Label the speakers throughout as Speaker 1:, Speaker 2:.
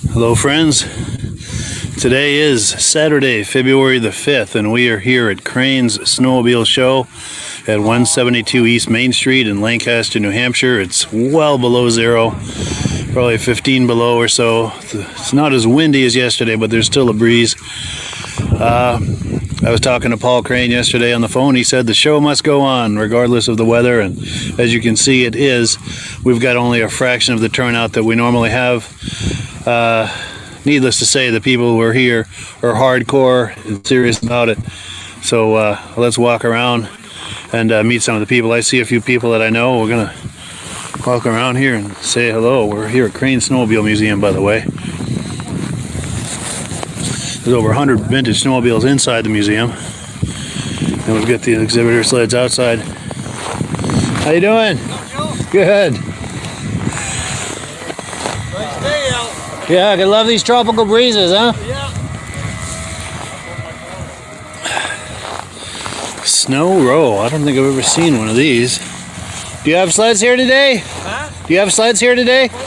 Speaker 1: Hello friends, today is Saturday, February the 5th, and we are here at Crane's Snowmobile Show at 172 East Main Street in Lancaster, New Hampshire. It's well below zero, probably 15 below or so. It's not as windy as yesterday, but there's still a breeze. I was talking to Paul Crane yesterday on the phone. He said the show must go on regardless of the weather, and as you can see, it is. We've got only a fraction of the turnout that we normally have. Needless to say, the people who are here are hardcore and serious about it. So let's walk around and meet some of the people. I see a few people that I know. We're gonna walk around here and say hello. We're here at Crane Snowmobile Museum, by the way. There's over 100 vintage snowmobiles inside the museum, and we've got the exhibitor sleds outside. How you doing? Good.
Speaker 2: Nice day out.
Speaker 1: Yeah, I love these tropical breezes, huh?
Speaker 2: Yeah.
Speaker 1: Snow row. I don't think I've ever seen one of these. Do you have sleds here today?
Speaker 2: Huh?
Speaker 1: Do you have sleds here today?
Speaker 2: He's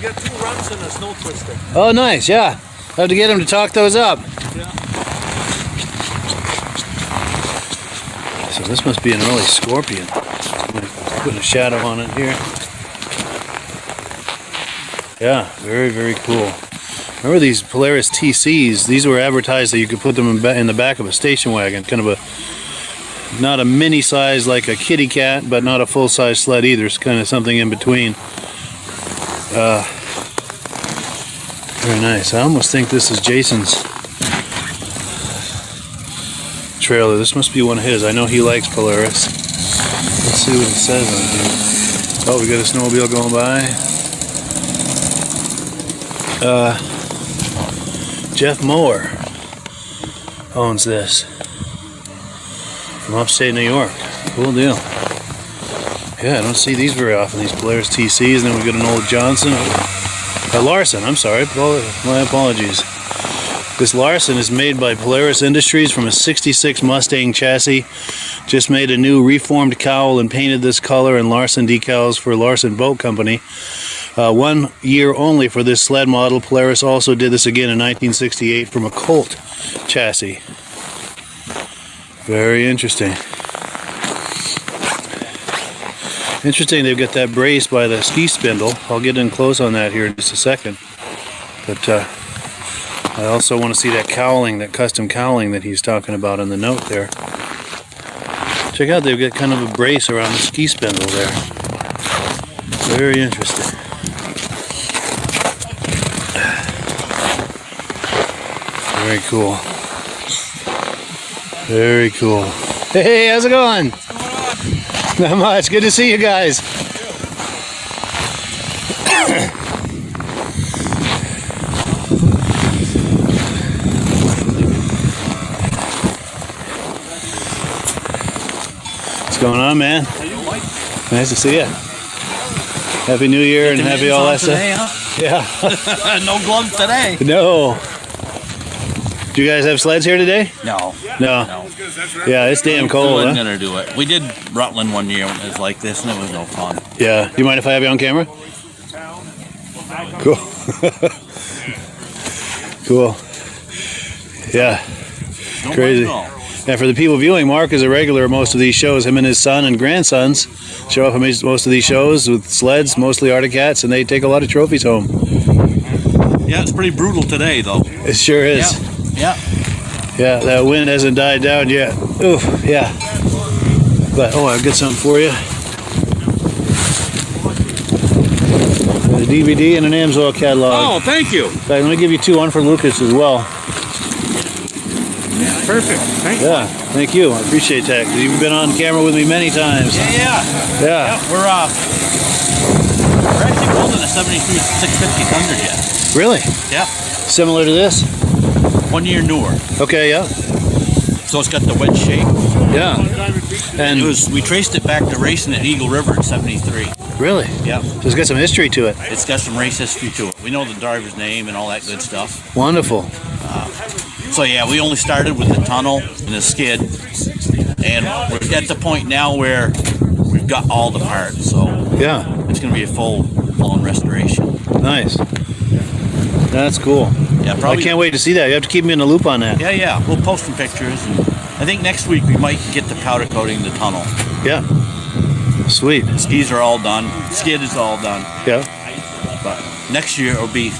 Speaker 2: got two runs and a snow twister.
Speaker 1: Oh, nice. Yeah. I'll have to get him to talk those up.
Speaker 2: Yeah.
Speaker 1: So this must be an early Scorpion. Putting a shadow on it here. Yeah, very, very cool. Remember these Polaris TCs? These were advertised that you could put them in the back of a station wagon. Kind of a, not a mini size like a kitty cat, but not a full size sled either. It's kind of something in between. Very nice. I almost think this is Jason's trailer. This must be one of his. I know he likes Polaris. Let's see what it says on here. Oh, we got a snowmobile going by. Jeff Moore owns this from upstate New York. Cool deal. Yeah, I don't see these very often, these Polaris TCs. And then we got an old Johnson. Larson, I'm sorry. My apologies. This Larson is made by Polaris Industries from a 66 Mustang chassis. Just made a new reformed cowl and painted this color and Larson decals for Larson Boat Company. 1 year only for this sled model. Polaris also did this again in 1968 from a Colt chassis. Very interesting. Interesting, they've got that brace by the ski spindle. I'll get in close on that here in just a second. But I also want to see that cowling, that custom cowling that he's talking about in the note there. Check out, they've got kind of a brace around the ski spindle there. Very interesting. Very cool. Very cool. Hey, how's it going? Not much. Good to see you guys. What's going on, man?
Speaker 2: How you, Mike?
Speaker 1: Nice to see you. Happy New Year and happy all that stuff.
Speaker 2: Huh?
Speaker 1: Yeah.
Speaker 2: No gloves today.
Speaker 1: No. Do you guys have sleds here today?
Speaker 2: No.
Speaker 1: No. Yeah, it's damn cold,
Speaker 2: We wasn't
Speaker 1: huh?
Speaker 2: gonna do it. We did Rutland one year when it was like this, and it was no fun.
Speaker 1: Yeah. Do you mind if I have you on camera? Cool. Cool. Yeah.
Speaker 2: No
Speaker 1: Crazy.
Speaker 2: No.
Speaker 1: And for the people viewing, Mark is a regular at most of these shows. Him and his son and grandsons show up at most of these shows with sleds, mostly Arctic Cats, and they take a lot of trophies home.
Speaker 2: Yeah, it's pretty brutal today, though.
Speaker 1: It sure is.
Speaker 2: Yeah.
Speaker 1: Yeah, that wind hasn't died down yet. Oof, yeah. But, oh, I've got something for you. A DVD and an Amsoil catalog.
Speaker 2: Oh, thank you.
Speaker 1: In fact, let me give you two, one for Lucas as well.
Speaker 2: Perfect. Thank you.
Speaker 1: Yeah, thank you. I appreciate that. You've been on camera with me many times.
Speaker 2: Yeah.
Speaker 1: Yeah.
Speaker 2: We're actually building a 73 650 Thunder yet.
Speaker 1: Really?
Speaker 2: Yeah.
Speaker 1: Similar to this?
Speaker 2: 1 year newer.
Speaker 1: Okay, yeah.
Speaker 2: So it's got the wedge shape.
Speaker 1: Yeah. And
Speaker 2: We traced it back to racing at Eagle River in '73.
Speaker 1: really?
Speaker 2: Yeah.
Speaker 1: So it's got some history to it.
Speaker 2: It's got some race history to it. We know the driver's name and all that good stuff.
Speaker 1: Wonderful.
Speaker 2: So yeah, we only started with the tunnel and the skid, and we're at the point now where we've got all the parts. So
Speaker 1: Yeah.
Speaker 2: it's going to be a full-blown restoration.
Speaker 1: Nice. Nice. That's cool.
Speaker 2: Yeah,
Speaker 1: I
Speaker 2: probably.
Speaker 1: can't wait to see that. You have to keep me in the loop on that.
Speaker 2: Yeah. We'll post some pictures. And I think next week we might get to powder coating the tunnel.
Speaker 1: Yeah. Sweet.
Speaker 2: Skis are all done. Skid is all done.
Speaker 1: Yeah.
Speaker 2: But next year it'll be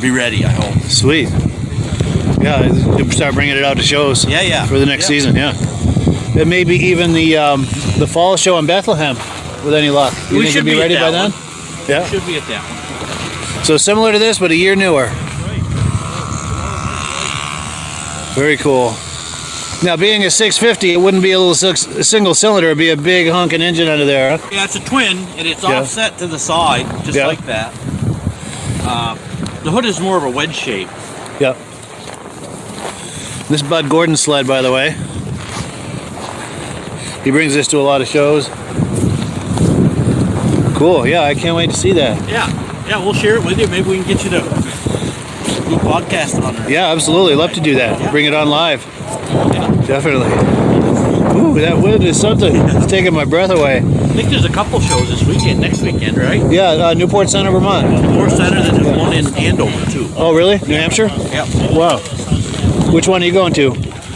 Speaker 2: ready, I hope.
Speaker 1: Sweet. Yeah, you'll start bringing it out to shows.
Speaker 2: Yeah.
Speaker 1: For the next season, yeah. And maybe even the fall show in Bethlehem, with any luck. You
Speaker 2: We
Speaker 1: think
Speaker 2: should
Speaker 1: it'll be
Speaker 2: be
Speaker 1: ready
Speaker 2: at
Speaker 1: by
Speaker 2: that
Speaker 1: then?
Speaker 2: one.
Speaker 1: Yeah.
Speaker 2: Should be at that one.
Speaker 1: So similar to this, but a year newer. Very cool. Now, being a 650, it wouldn't be a little single cylinder. It'd be a big honking engine under there. Huh?
Speaker 2: Yeah, it's a twin, and it's
Speaker 1: Yeah.
Speaker 2: offset to the side, just
Speaker 1: Yeah.
Speaker 2: like that. The hood is more of a wedge shape.
Speaker 1: Yep. This is Bud Gordon's sled, by the way. He brings this to a lot of shows. Cool. Yeah, I can't wait to see that.
Speaker 2: Yeah, we'll share it with you. Maybe we can get you to do a podcast on it.
Speaker 1: Yeah, absolutely. Love to do that.
Speaker 2: Yeah.
Speaker 1: Bring it on live. Definitely. Ooh, that wind is something. It's taking my breath away.
Speaker 2: I think there's a couple shows this weekend, next weekend, right?
Speaker 1: Yeah, Newport Center, Vermont.
Speaker 2: More center than there's one in Andover, too.
Speaker 1: Oh, really? New Hampshire?
Speaker 2: Yeah.
Speaker 1: Wow. Which one are you going to?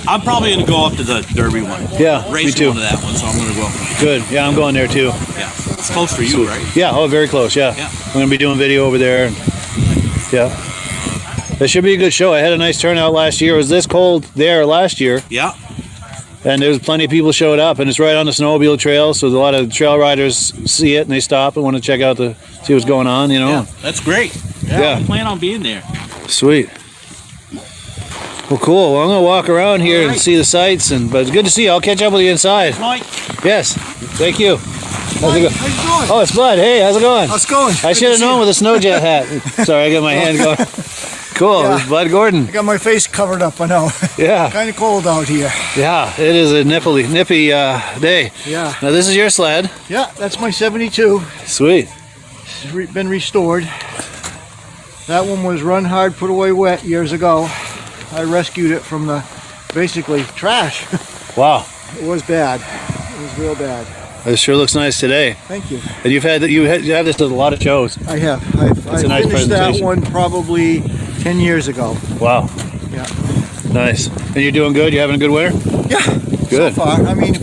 Speaker 2: I'm probably going to go up to the Derby one.
Speaker 1: Yeah, me
Speaker 2: Race
Speaker 1: too.
Speaker 2: one to that one, so I'm going to go.
Speaker 1: Good. Yeah, I'm going there too.
Speaker 2: Yeah. It's close for you, right?
Speaker 1: Yeah, oh, very close, yeah.
Speaker 2: Yeah.
Speaker 1: I'm going to be doing video over there. Yeah. That should be a good show. I had a nice turnout last year. It was this cold there last year,
Speaker 2: Yeah.
Speaker 1: and there's plenty of people showed up, and it's right on the snowmobile trail, so a lot of trail riders see it, and they stop and want to check out see what's going on, you know?
Speaker 2: Yeah, that's great.
Speaker 1: Yeah.
Speaker 2: I plan on being there.
Speaker 1: Sweet. Well, cool. Well, I'm going to walk around here and
Speaker 2: Alright.
Speaker 1: see the sights, but it's good to see you. I'll catch up with you inside.
Speaker 2: Mike,
Speaker 1: Yes. Thank you. How's it go?
Speaker 3: How you doing?
Speaker 1: Oh, it's Bud. Hey, how's it going?
Speaker 3: How's it going?
Speaker 1: I should have known with a snow jet hat. Sorry, I got my hand going. Cool.
Speaker 3: Yeah.
Speaker 1: It's Bud Gordon.
Speaker 3: I got my face covered up, I know.
Speaker 1: Yeah.
Speaker 3: Kind of cold out here.
Speaker 1: Yeah. It is a nippy day.
Speaker 3: Yeah.
Speaker 1: Now, this is your sled.
Speaker 3: Yeah, that's my 72.
Speaker 1: Sweet.
Speaker 3: It's been restored. That one was run hard, put away wet years ago. I rescued it from the, basically, trash.
Speaker 1: Wow.
Speaker 3: It was bad. It was real bad.
Speaker 1: It sure looks nice today.
Speaker 3: Thank you.
Speaker 1: And you have this at a lot of shows.
Speaker 3: I have. I
Speaker 1: a nice
Speaker 3: finished that
Speaker 1: presentation.
Speaker 3: one probably 10 years ago.
Speaker 1: Wow.
Speaker 3: Yeah.
Speaker 1: Nice. And you're doing good? You having a good winter?
Speaker 3: Yeah.
Speaker 1: Good.
Speaker 3: So far. I mean,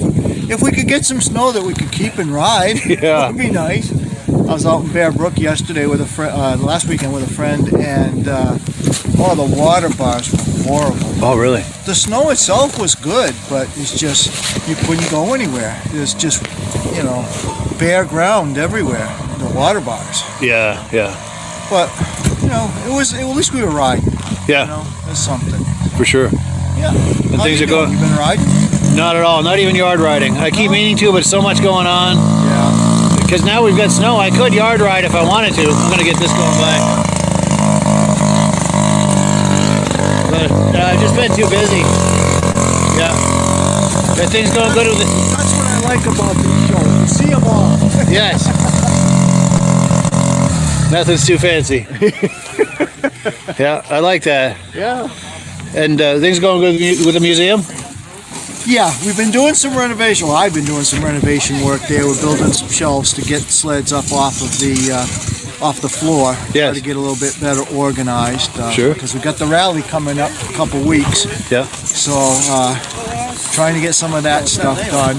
Speaker 3: if we could get some snow that we could keep and ride,
Speaker 1: Yeah.
Speaker 3: that would be nice. I was out in Bear Brook yesterday with a friend, last weekend with a friend, and the water bars were horrible.
Speaker 1: Oh, really?
Speaker 3: The snow itself was good, but it's just, you couldn't go anywhere. There's just, bare ground everywhere, the water bars.
Speaker 1: Yeah.
Speaker 3: But, at least we were riding,
Speaker 1: Yeah,
Speaker 3: it's something.
Speaker 1: for sure.
Speaker 3: Yeah.
Speaker 1: And
Speaker 3: How
Speaker 1: things
Speaker 3: you
Speaker 1: are
Speaker 3: doing?
Speaker 1: going.
Speaker 3: You been riding?
Speaker 1: Not at all. Not even yard riding. I keep meaning to, but so much going on.
Speaker 3: Yeah.
Speaker 1: Because now we've got snow. I could yard ride if I wanted to. I'm going to get this going by. But I've just been too busy. Yeah. Got things going good with it.
Speaker 3: That's what I like about these shows. You see them all.
Speaker 1: Yes. Nothing's too fancy. Yeah, I like that.
Speaker 3: Yeah.
Speaker 1: And things going good with the museum?
Speaker 3: Yeah, we've been doing some renovation. Well, I've been doing some renovation work there. We're building some shelves to get sleds up off the floor.
Speaker 1: Yes.
Speaker 3: Try to get a little bit better organized.
Speaker 1: Sure.
Speaker 3: Because we've got the rally coming up in a couple weeks.
Speaker 1: Yeah.
Speaker 3: So, trying to get some of that stuff done.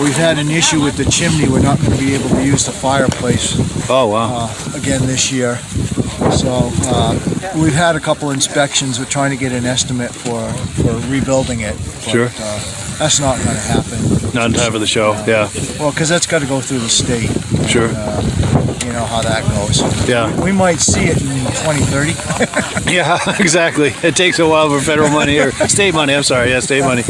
Speaker 3: We've had an issue with the chimney. We're not going to be able to use the fireplace
Speaker 1: Oh, wow.
Speaker 3: again this year. So we've had a couple inspections. We're trying to get an estimate for rebuilding it. But,
Speaker 1: Sure.
Speaker 3: That's not going to happen.
Speaker 1: Not in time for the show. Yeah,
Speaker 3: Well, because that's got to go through the state.
Speaker 1: sure.
Speaker 3: You know how that goes.
Speaker 1: Yeah.
Speaker 3: We might see it in 2030.
Speaker 1: Yeah, exactly. It takes a while for federal money or state money. I'm sorry. Yeah, state money.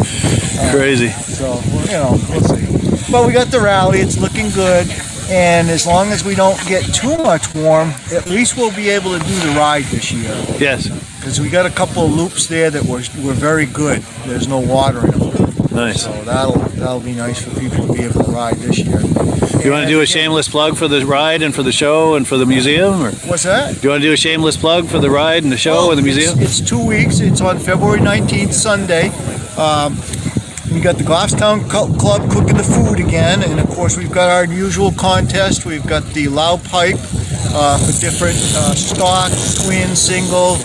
Speaker 1: Crazy.
Speaker 3: So, we'll see. But we got the rally. It's looking good. And as long as we don't get too much warm, at least we'll be able to do the ride this year.
Speaker 1: Yes.
Speaker 3: Because we got a couple of loops there that were very good. There's no water in them.
Speaker 1: Nice.
Speaker 3: So that'll be nice for people to be able to ride this year.
Speaker 1: You want to do a shameless plug for the ride and for the show and for the museum? Or do
Speaker 3: What's that?
Speaker 1: you want to do a shameless plug for the ride and the show and the museum?
Speaker 3: It's 2 weeks. It's on February 19th, Sunday. We got the Goffstown Club cooking the food again, and of course we've got our usual contest. We've got the loud pipe for different stock, twin, single,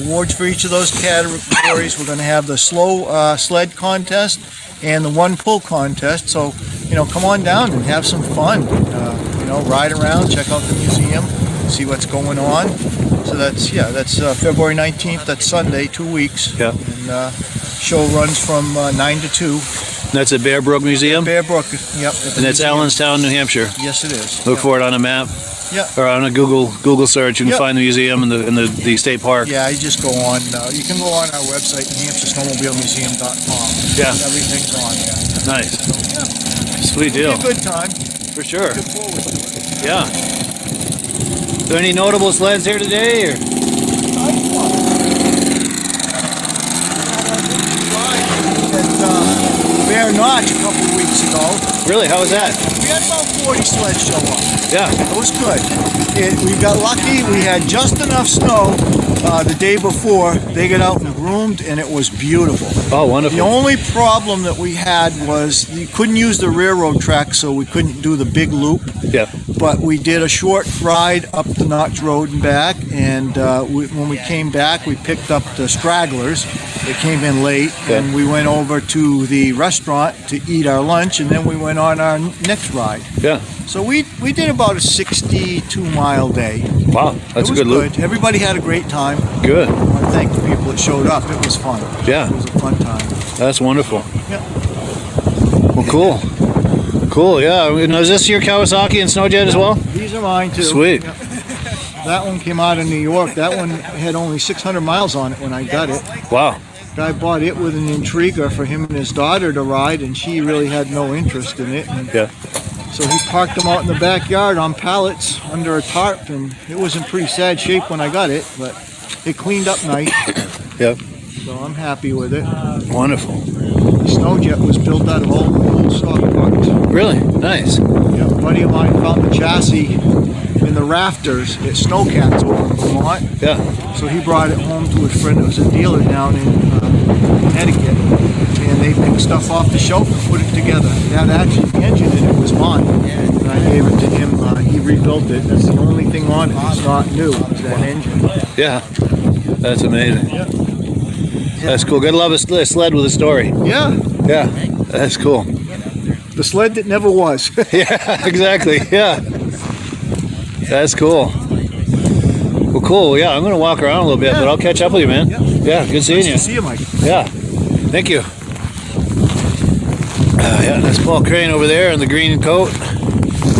Speaker 3: awards for each of those categories. We're going to have the slow sled contest and the one pull contest. So, come on down and have some fun. Ride around, check out the museum, see what's going on. So that's February 19th. That's Sunday, 2 weeks.
Speaker 1: Yeah.
Speaker 3: And show runs from 9 to 2.
Speaker 1: That's at Bear Brook Museum?
Speaker 3: Bear Brook, yep.
Speaker 1: And that's Allenstown, New Hampshire.
Speaker 3: Yes, it is.
Speaker 1: Look for it on a map.
Speaker 3: Yeah.
Speaker 1: Or on a Google search. You can
Speaker 3: Yep.
Speaker 1: find the museum and the state park.
Speaker 3: Yeah, you just go on. You can go on our website, HampshireSnowmobileMuseum.com.
Speaker 1: Yeah.
Speaker 3: Everything's on there.
Speaker 1: Nice.
Speaker 3: So, yeah,
Speaker 1: Sweet deal.
Speaker 3: it'll be a good time.
Speaker 1: For sure.
Speaker 3: Look forward to it.
Speaker 1: Yeah. Are there any notable sleds here today? Or?
Speaker 3: Bear Notch a couple of weeks ago.
Speaker 1: Really? How was that?
Speaker 3: We had about 40 sleds show up.
Speaker 1: Yeah.
Speaker 3: It was good. We got lucky. We had just enough snow the day before. They got out and groomed, and it was beautiful.
Speaker 1: Oh, wonderful.
Speaker 3: The only problem that we had was you couldn't use the railroad track, so we couldn't do the big loop.
Speaker 1: Yeah.
Speaker 3: But we did a short ride up the Notch Road and back, and when we came back, we picked up the stragglers. They came in late,
Speaker 1: Yeah.
Speaker 3: and we went over to the restaurant to eat our lunch, and then we went on our next ride.
Speaker 1: Yeah.
Speaker 3: So we did about a 62-mile day.
Speaker 1: Wow. That's
Speaker 3: It
Speaker 1: a
Speaker 3: was
Speaker 1: good loop.
Speaker 3: Everybody had a great time.
Speaker 1: Good.
Speaker 3: I want to thank the people that showed up. It was fun.
Speaker 1: Yeah.
Speaker 3: It was a fun time.
Speaker 1: That's wonderful.
Speaker 3: Yeah.
Speaker 1: Well, cool. Cool, yeah. And is this your Kawasaki and Snowjet as well?
Speaker 3: These are mine too.
Speaker 1: Sweet.
Speaker 3: Yeah. That one came out of New York. That one had only 600 miles on it when I got it.
Speaker 1: Wow.
Speaker 3: Guy bought it with an Intriga for him and his daughter to ride, and she really had no interest in it. And
Speaker 1: Yeah.
Speaker 3: so he parked them out in the backyard on pallets under a tarp, and it was in pretty sad shape when I got it, but it cleaned up nice.
Speaker 1: Yep.
Speaker 3: So I'm happy with it.
Speaker 1: Wonderful.
Speaker 3: The Snowjet was built out of old stock parts.
Speaker 1: Really? Nice.
Speaker 3: Yeah, a buddy of mine found the chassis in the rafters at Snowcats over in Vermont.
Speaker 1: Yeah.
Speaker 3: So he brought it home to his friend that was a dealer down in Connecticut, and they picked stuff off the shelf and put it together. That actually, the engine in it was mine, and I gave it to him. He rebuilt it. That's the only thing on it that's not new, is that engine.
Speaker 1: Yeah. That's amazing.
Speaker 3: Yeah.
Speaker 1: That's cool. Gotta love a sled with a story.
Speaker 3: Yeah,
Speaker 1: Yeah. That's cool.
Speaker 3: the sled that never was.
Speaker 1: Yeah, exactly. Yeah. That's cool. Well, cool. Yeah, I'm going to walk around a little bit,
Speaker 3: Yeah.
Speaker 1: but I'll catch up with you, man.
Speaker 3: Yeah.
Speaker 1: Yeah, good seeing you.
Speaker 3: Nice to see you, Mike.
Speaker 1: Yeah. Thank you. Yeah, that's Paul Crane over there in the green coat.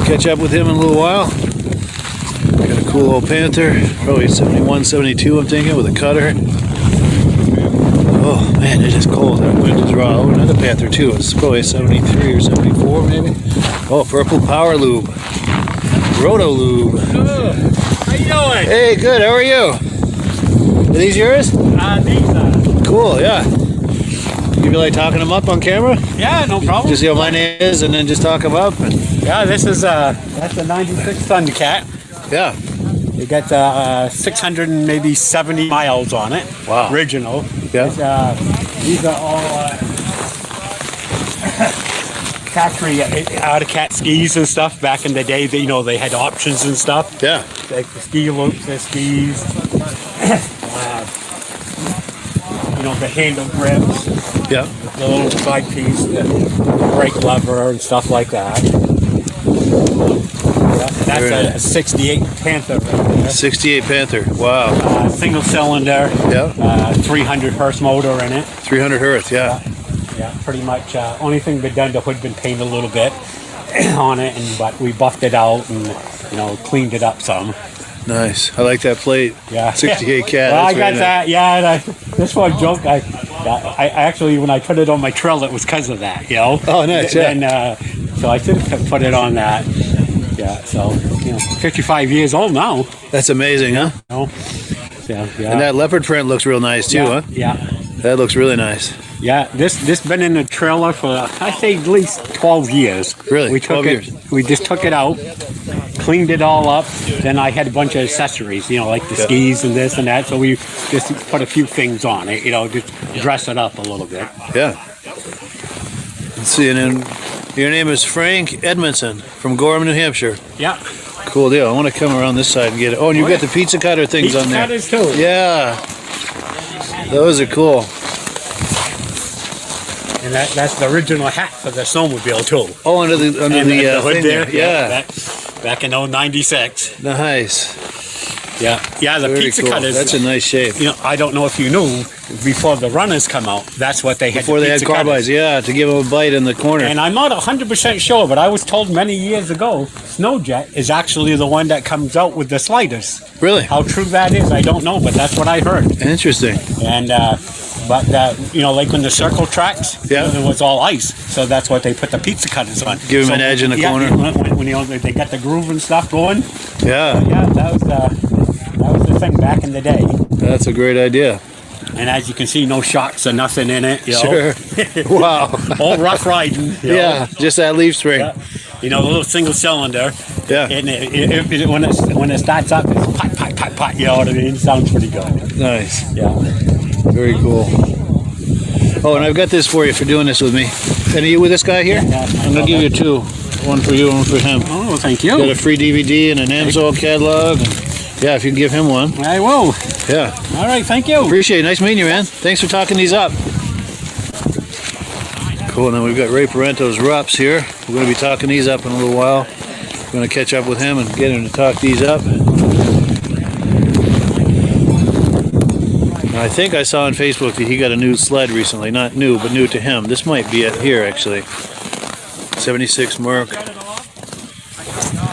Speaker 1: Catch up with him in a little while. Got a cool old Panther, probably 71, 72, I'm thinking, with a cutter. Oh man, it is cold. That wind is raw. Oh, another Panther too. It's probably 73 or 74 maybe. Oh, purple power lube. Roto lube.
Speaker 4: How you doing?
Speaker 1: Hey, good. How are you? Are these yours?
Speaker 4: These are.
Speaker 1: Cool, yeah. You feel like talking them up on camera?
Speaker 4: Yeah, no problem.
Speaker 1: Just see how mine is and then just talk them up?
Speaker 4: Yeah, this is that's a 96 Thundercat.
Speaker 1: Yeah.
Speaker 4: You got 600 and maybe 70 miles on it.
Speaker 1: Wow.
Speaker 4: Original.
Speaker 1: Yeah.
Speaker 4: These are all factory out of cat skis and stuff. Back in the day, they had options and stuff.
Speaker 1: Yeah.
Speaker 4: Like the ski loops, the skis. The handle grips.
Speaker 1: Yeah.
Speaker 4: The little side piece, the brake lever and stuff like that. Yeah, that's a 68 Panther right there.
Speaker 1: 68 Panther. Wow.
Speaker 4: Single cylinder.
Speaker 1: Yeah.
Speaker 4: 300 horse motor in it.
Speaker 1: 300 Earth, yeah.
Speaker 4: Yeah, pretty much. Only thing been done, the hood been painted a little bit on it, but we buffed it out and cleaned it up some.
Speaker 1: Nice. I like that plate.
Speaker 4: Yeah.
Speaker 1: 68 cat.
Speaker 4: Well, I
Speaker 1: That's
Speaker 4: got
Speaker 1: very nice.
Speaker 4: that. Yeah. This one joke. I actually, when I put it on my trail, it was because of that.
Speaker 1: Oh, nice. Yeah.
Speaker 4: And so I should have put it on that. Yeah. So 55 years old now.
Speaker 1: That's amazing, huh?
Speaker 4: Yeah.
Speaker 1: And that leopard print looks real nice too, huh?
Speaker 4: Yeah.
Speaker 1: That looks really nice.
Speaker 4: Yeah, this been in the trailer for I say at least 12 years.
Speaker 1: Really?
Speaker 4: We took
Speaker 1: 12
Speaker 4: it.
Speaker 1: years.
Speaker 4: We just took it out, cleaned it all up. Then I had a bunch of accessories, like the skis and this and that. So we just put a few things on it, just dress it up a little bit.
Speaker 1: Yeah. Let's see, and then your name is Frank Edmondson from Gorham, New Hampshire.
Speaker 4: Yeah.
Speaker 1: Cool deal. I want to come around this side and get it. Oh, and you got the pizza cutter things
Speaker 4: Pizza
Speaker 1: on there.
Speaker 4: cutters too.
Speaker 1: Yeah. Those are cool.
Speaker 4: And that's the original hat for the snowmobile too.
Speaker 1: Oh, under the
Speaker 4: And the hood
Speaker 1: thing
Speaker 4: there.
Speaker 1: Yeah.
Speaker 4: Back in 96.
Speaker 1: Nice.
Speaker 4: Yeah. Yeah, the
Speaker 1: Very
Speaker 4: pizza
Speaker 1: cool.
Speaker 4: cutters.
Speaker 1: That's a nice shape.
Speaker 4: You know, I don't know if you knew, before the runners come out, that's what they had.
Speaker 1: Before
Speaker 4: the
Speaker 1: they had
Speaker 4: pizza
Speaker 1: carbines,
Speaker 4: cutters.
Speaker 1: yeah, to give them a bite in the corner.
Speaker 4: And I'm not 100% sure, but I was told many years ago, Snowjet is actually the one that comes out with the sliders.
Speaker 1: Really?
Speaker 4: How true that is, I don't know, but that's what I heard.
Speaker 1: Interesting.
Speaker 4: And you know, like when the circle tracks,
Speaker 1: Yeah.
Speaker 4: it was all ice, so that's what they put the pizza cutters on.
Speaker 1: Give 'em an edge in the corner.
Speaker 4: When you know, they got the groove and stuff going.
Speaker 1: Yeah,
Speaker 4: Yeah, that was the thing back in the day.
Speaker 1: that's a great idea.
Speaker 4: And as you can see, no shocks or nothing in it. You know?
Speaker 1: Sure. Wow.
Speaker 4: All rough riding. You know?
Speaker 1: Yeah, just that leaf spring.
Speaker 4: Yeah. You know, the little single cylinder.
Speaker 1: Yeah.
Speaker 4: And when it starts up, it's pot, pot, pot, pot. You know what I mean? Sounds pretty good.
Speaker 1: Nice.
Speaker 4: Yeah.
Speaker 1: Very cool. Oh, and I've got this for you for doing this with me. And are you with this guy here?
Speaker 4: Yeah,
Speaker 1: I'm going to give you two. One for you, one for him.
Speaker 4: Oh, thank
Speaker 1: Got
Speaker 4: you.
Speaker 1: a free DVD and an AMSOIL catalog. Yeah, if you can give him one.
Speaker 4: I will.
Speaker 1: Yeah.
Speaker 4: All right, thank you.
Speaker 1: Appreciate it. Nice meeting you, man. Thanks for talking these up. Cool. Now we've got Ray Parento's Rups here. We're going to be talking these up in a little while. We're going to catch up with him and get him to talk these up. And I think I saw on Facebook that he got a new sled recently. Not new, but new to him. This might be it here, actually. 76 Merc.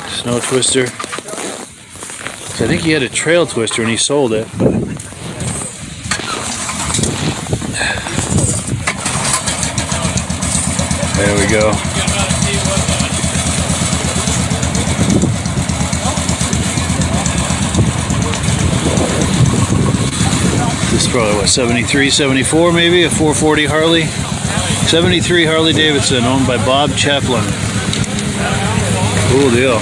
Speaker 1: Snow Twister. So I think he had a trail twister and he sold it. But there we go. This is probably what, 73, 74 maybe, a 440 Harley. 73 Harley Davidson owned by Bob Chaplin. Cool deal.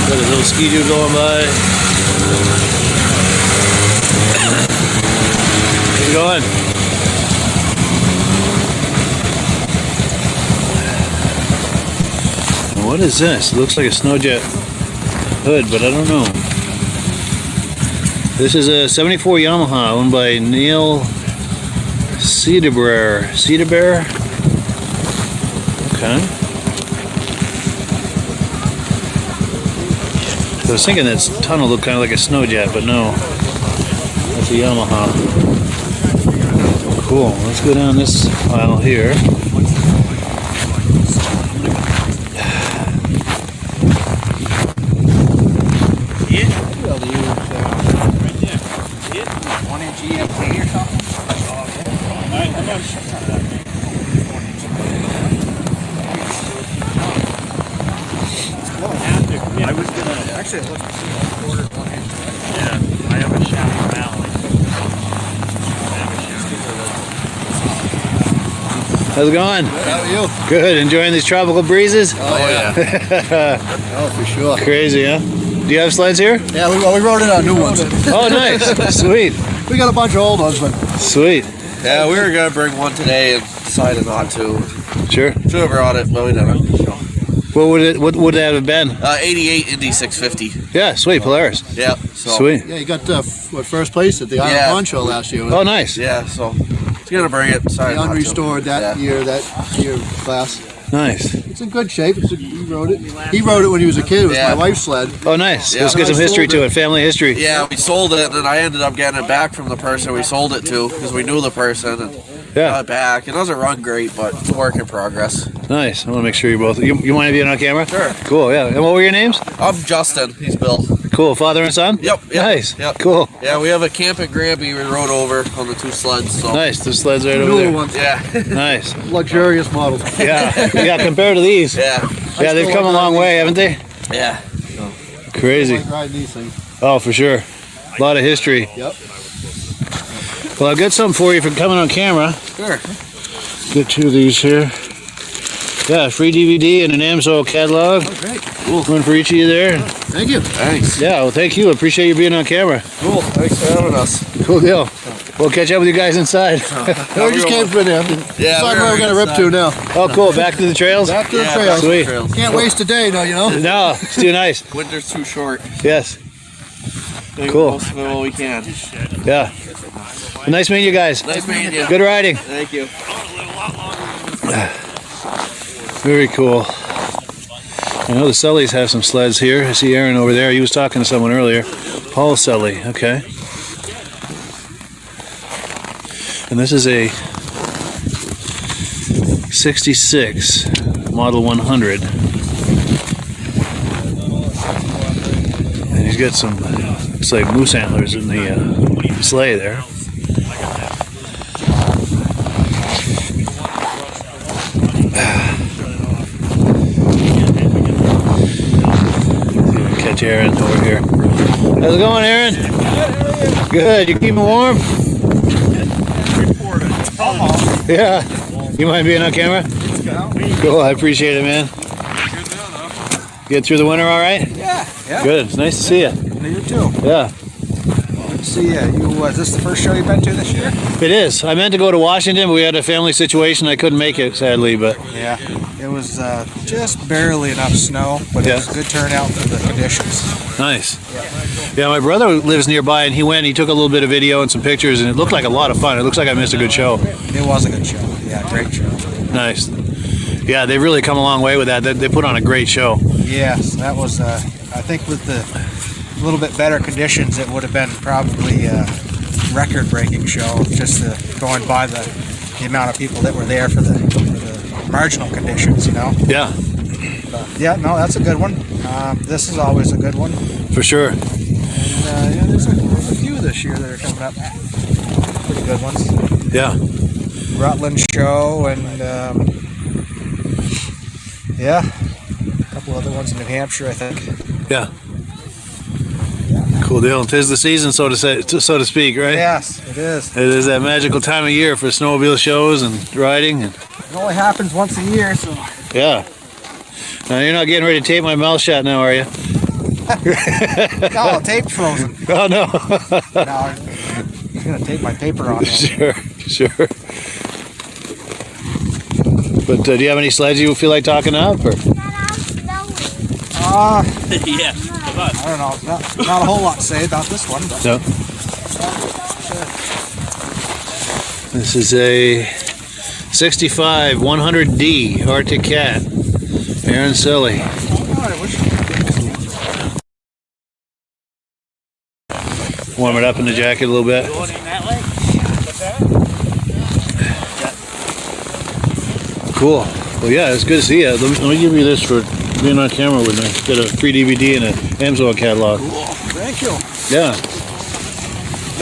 Speaker 1: Got a little ski-doo going by. How's it going? What is this? It looks like a Snowjet hood, but I don't know. This is a 74 Yamaha owned by Neil Cedarbear. Cedarbear? Okay. I was thinking that tunnel looked kind of like a Snowjet, but no. That's a Yamaha. Cool. Let's go down this aisle here. How's it going?
Speaker 3: How are you?
Speaker 1: Good. Enjoying these tropical breezes?
Speaker 3: Oh, yeah. Oh, for sure.
Speaker 1: Crazy, huh? Do you have sleds here?
Speaker 3: Yeah, we rode in on new ones.
Speaker 1: Oh, nice. Sweet.
Speaker 3: We got a bunch of old ones, but
Speaker 1: Sweet.
Speaker 5: Yeah, we were gonna bring one today and decided not to.
Speaker 1: Sure.
Speaker 5: Should have brought it, but we didn't. So.
Speaker 1: What would that have been?
Speaker 5: 88 Indy 650.
Speaker 1: Yeah, sweet. Polaris.
Speaker 5: Yeah. So.
Speaker 1: Sweet.
Speaker 3: yeah, you got first place at the Island
Speaker 5: Yeah.
Speaker 3: Pond Show last year.
Speaker 1: Oh, nice.
Speaker 5: Yeah. So. It's gonna bring it. Sorry.
Speaker 3: The
Speaker 5: not to.
Speaker 3: unrestored that
Speaker 5: Yeah.
Speaker 3: year class.
Speaker 1: Nice.
Speaker 3: It's in good shape. He rode it. He rode it when he was a kid. It was
Speaker 5: Yeah.
Speaker 3: my wife's sled.
Speaker 1: Oh, nice.
Speaker 5: Yeah.
Speaker 1: Let's get some history to it. Family history.
Speaker 5: Yeah, we sold it, and I ended up getting it back from the person we sold it to because we knew the person and
Speaker 1: Yeah.
Speaker 5: got it back. It doesn't run great, but it's a work in progress.
Speaker 1: Nice. I want to make sure you both. You mind being on camera?
Speaker 5: Sure.
Speaker 1: Cool. Yeah. And what were your names?
Speaker 5: I'm Justin. He's Bill.
Speaker 1: Cool. Father and son.
Speaker 5: Yep.
Speaker 1: Nice.
Speaker 5: Yep.
Speaker 1: Cool.
Speaker 5: Yeah, we have a camp at Granby we rode over on the two sleds. So.
Speaker 1: Nice. The sleds right over
Speaker 3: Newer
Speaker 1: there.
Speaker 3: ones.
Speaker 5: Yeah.
Speaker 1: Nice.
Speaker 3: Luxurious models.
Speaker 1: Yeah. Yeah. Compared to these.
Speaker 5: Yeah.
Speaker 1: Yeah, they've come a long way, haven't they?
Speaker 5: Yeah.
Speaker 3: I
Speaker 1: Crazy.
Speaker 3: like riding these things.
Speaker 1: Oh, for sure. A lot of history.
Speaker 3: Yep.
Speaker 1: Well, I've got something for you for coming on camera.
Speaker 5: Sure.
Speaker 1: Get two of these here. Yeah, free DVD and an AMSOIL catalog.
Speaker 3: Oh, great.
Speaker 1: One for each of you there.
Speaker 3: Thank you.
Speaker 5: Thanks.
Speaker 1: Yeah, well, thank you. I appreciate you being on camera.
Speaker 5: Cool. Thanks for having us.
Speaker 1: Cool deal. We'll catch up with you guys inside.
Speaker 3: We just came for them.
Speaker 5: Yeah,
Speaker 3: Decide where we're gonna rip to now.
Speaker 1: Oh, cool. Back to the trails?
Speaker 3: Back to the
Speaker 5: Yeah,
Speaker 3: trails.
Speaker 1: Sweet.
Speaker 5: Trails.
Speaker 3: Can't waste a day, though, you know.
Speaker 1: No, it's too nice.
Speaker 5: Winter's too short.
Speaker 1: Yes.
Speaker 5: Make
Speaker 1: Cool.
Speaker 5: most of it while we can.
Speaker 1: Yeah. Well, nice meeting you guys.
Speaker 5: Nice meeting you.
Speaker 1: Good riding.
Speaker 5: Thank you.
Speaker 1: Very cool. I know the Sullys have some sleds here. I see Aaron over there. He was talking to someone earlier. Paul Sully. Okay. And this is a 66 Model 100. And he's got some, looks like moose antlers in the sleigh there. Catch Aaron over here. How's it going, Aaron? Good. You keeping warm? Yeah. You mind being on camera? Cool. I appreciate it, man. Get through the winter all right?
Speaker 6: Yeah.
Speaker 1: Good. It's nice to see you.
Speaker 6: You too.
Speaker 1: Yeah.
Speaker 6: Good to see you. Is this the first show you've been to this year?
Speaker 1: It is. I meant to go to Washington, but we had a family situation. I couldn't make it, sadly, but
Speaker 6: Yeah. It was just barely enough snow, but it was a good turnout for the conditions.
Speaker 1: nice. Yeah, my brother lives nearby, and he went and he took a little bit of video and some pictures, and it looked like a lot of fun. It looks like I missed a good show.
Speaker 6: It was a good show. Yeah, great show.
Speaker 1: Nice. Yeah, they've really come a long way with that. They put on a great show.
Speaker 6: Yes, that was, I think with the little bit better conditions, it would have been probably a record-breaking show, just going by the amount of people that were there for the marginal conditions, you know.
Speaker 1: Yeah,
Speaker 6: Yeah, no, that's a good one. This is always a good one.
Speaker 1: for sure.
Speaker 6: And, yeah, there's a few this year that are coming up. Pretty good ones.
Speaker 1: Yeah.
Speaker 6: Rutland show and yeah, a couple other ones in New Hampshire, I think.
Speaker 1: Yeah. Cool deal. 'Tis the season, so to speak, right?
Speaker 6: Yes, it is.
Speaker 1: It is that magical time of year for snowmobile shows and riding. And
Speaker 6: It only happens once a year, so
Speaker 1: yeah. Now you're not getting ready to tape my mouth shut now, are you?
Speaker 6: no, tape's frozen.
Speaker 1: Oh no.
Speaker 6: No, I'm gonna tape my paper on.
Speaker 1: Sure. But do you have any sleds you feel like talking up? Or?
Speaker 5: Yeah.
Speaker 6: I don't know. Not a whole lot to say about this one, but
Speaker 1: No. This is a 65 100D Arctic Cat. Aaron Sully.
Speaker 6: I wish
Speaker 1: Warm it up in the jacket a little bit. Cool. Well, yeah, it's good to see you. Let me give you this for being on camera with me. Got a free DVD and an Amazon catalog.
Speaker 6: cool. Thank you.
Speaker 1: Yeah.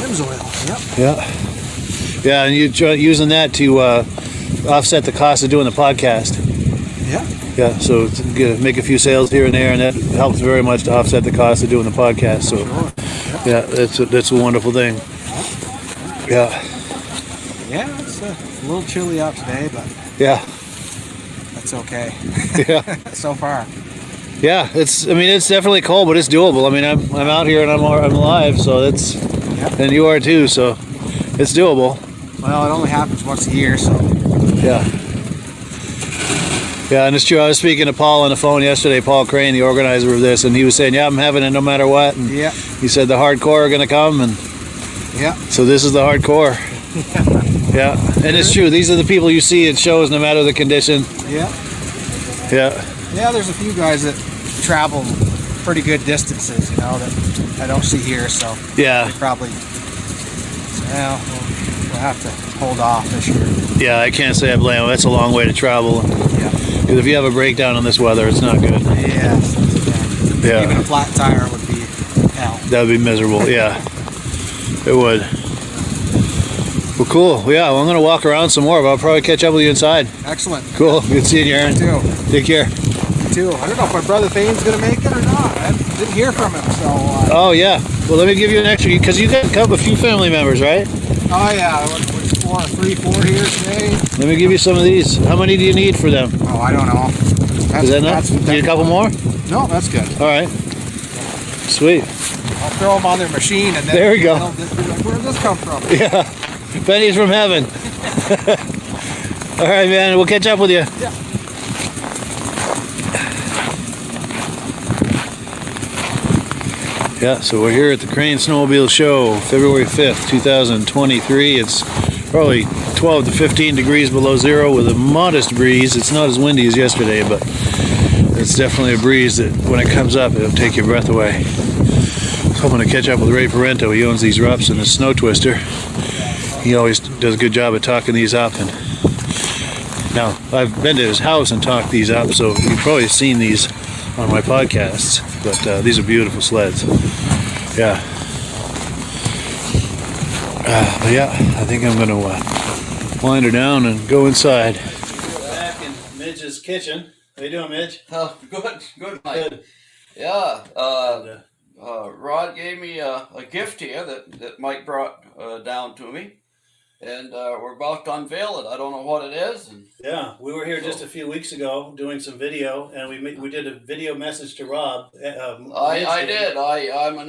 Speaker 6: Amsoil. Yep.
Speaker 1: Yeah. Yeah, and you try using that to offset the cost of doing the podcast.
Speaker 6: Yeah.
Speaker 1: Yeah, so to make a few sales here and there, and that helps very much to offset the cost of doing the podcast. So, yeah, that's a wonderful thing. Yeah,
Speaker 6: Yeah, it's a little chilly out today, but
Speaker 1: yeah,
Speaker 6: that's okay.
Speaker 1: yeah,
Speaker 6: So far.
Speaker 1: yeah. It's definitely cold, but it's doable. I mean, I'm out here and I'm alive, so that's, and you are too, so it's doable.
Speaker 6: Well, it only happens once a year, so
Speaker 1: Yeah. Yeah, and it's true. I was speaking to Paul on the phone yesterday, Paul Crane, the organizer of this, and he was saying, yeah, I'm having it no matter what. And
Speaker 6: yeah,
Speaker 1: he said the hardcore are going to come, and
Speaker 6: yeah.
Speaker 1: so this is the hardcore. Yeah, and it's true. These are the people you see at shows no matter the condition.
Speaker 6: Yeah.
Speaker 1: Yeah,
Speaker 6: Yeah, there's a few guys that travel pretty good distances, you know, that I don't see here, so
Speaker 1: yeah,
Speaker 6: probably, well, we'll have to hold off this year.
Speaker 1: yeah. I can't say I blame them. That's a long way to travel.
Speaker 6: Yeah.
Speaker 1: Because if you have a breakdown in this weather, it's not good.
Speaker 6: Yeah.
Speaker 1: Yeah.
Speaker 6: Even a flat tire would be hell.
Speaker 1: That would be miserable. Yeah, it would. Well, cool. Well, yeah, well, I'm going to walk around some more, but I'll probably catch up with you inside.
Speaker 6: Excellent.
Speaker 1: Cool. Good seeing you, Aaron.
Speaker 6: You too.
Speaker 1: Take care.
Speaker 6: You too. I don't know if my brother Thane's going to make it or not. I didn't hear from him, so.
Speaker 1: Oh, yeah. Well, let me give you an extra, because you got a few family members, right?
Speaker 6: Oh, yeah. Four here today.
Speaker 1: Let me give you some of these. How many do you need for them?
Speaker 6: Oh, I don't know.
Speaker 1: Is that enough? Need a couple more?
Speaker 6: No, that's good.
Speaker 1: All right. Sweet.
Speaker 6: I'll throw them on their machine and then
Speaker 1: There we go.
Speaker 6: they'll be like, where did this come from?
Speaker 1: Yeah. Pennies from heaven. All right, man. We'll catch up with you. Yeah, so we're here at the Crane Snowmobile Show, February 5th, 2023. It's probably 12 to 15 degrees below zero with a modest breeze. It's not as windy as yesterday, but it's definitely a breeze that when it comes up, it'll take your breath away. So I'm going to catch up with Ray Parento. He owns these Rups and the Snow Twister. He always does a good job of talking these up. And now, I've been to his house and talked these up, so you've probably seen these on my podcasts, but these are beautiful sleds. Yeah. But yeah, I think I'm going to wind her down and go inside. We're back in Midge's kitchen. How you doing, Midge?
Speaker 5: Oh, good, Mike.
Speaker 1: Good.
Speaker 5: Yeah, Rod gave me a gift here that Mike brought down to me, and we're about to unveil it. I don't know what it is. And
Speaker 1: Yeah, we were here just a few weeks ago doing some video, and we did a video message to Rob.
Speaker 5: I did. I'm an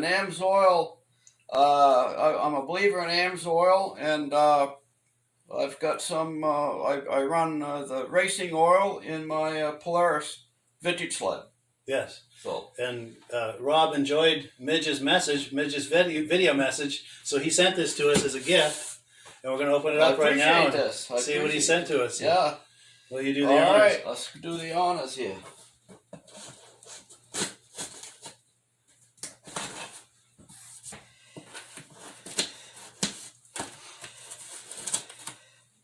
Speaker 5: Amsoil. I'm a believer in Amsoil, and I've got some. I run the racing oil in my Polaris vintage sled.
Speaker 1: Yes.
Speaker 5: So
Speaker 1: And Rob enjoyed Midge's video message, so he sent this to us as a gift, and we're going to open it up right now and see what he sent to us.
Speaker 5: Yeah.
Speaker 1: Will you do the
Speaker 5: All
Speaker 1: honors?
Speaker 5: right, let's do the honors here.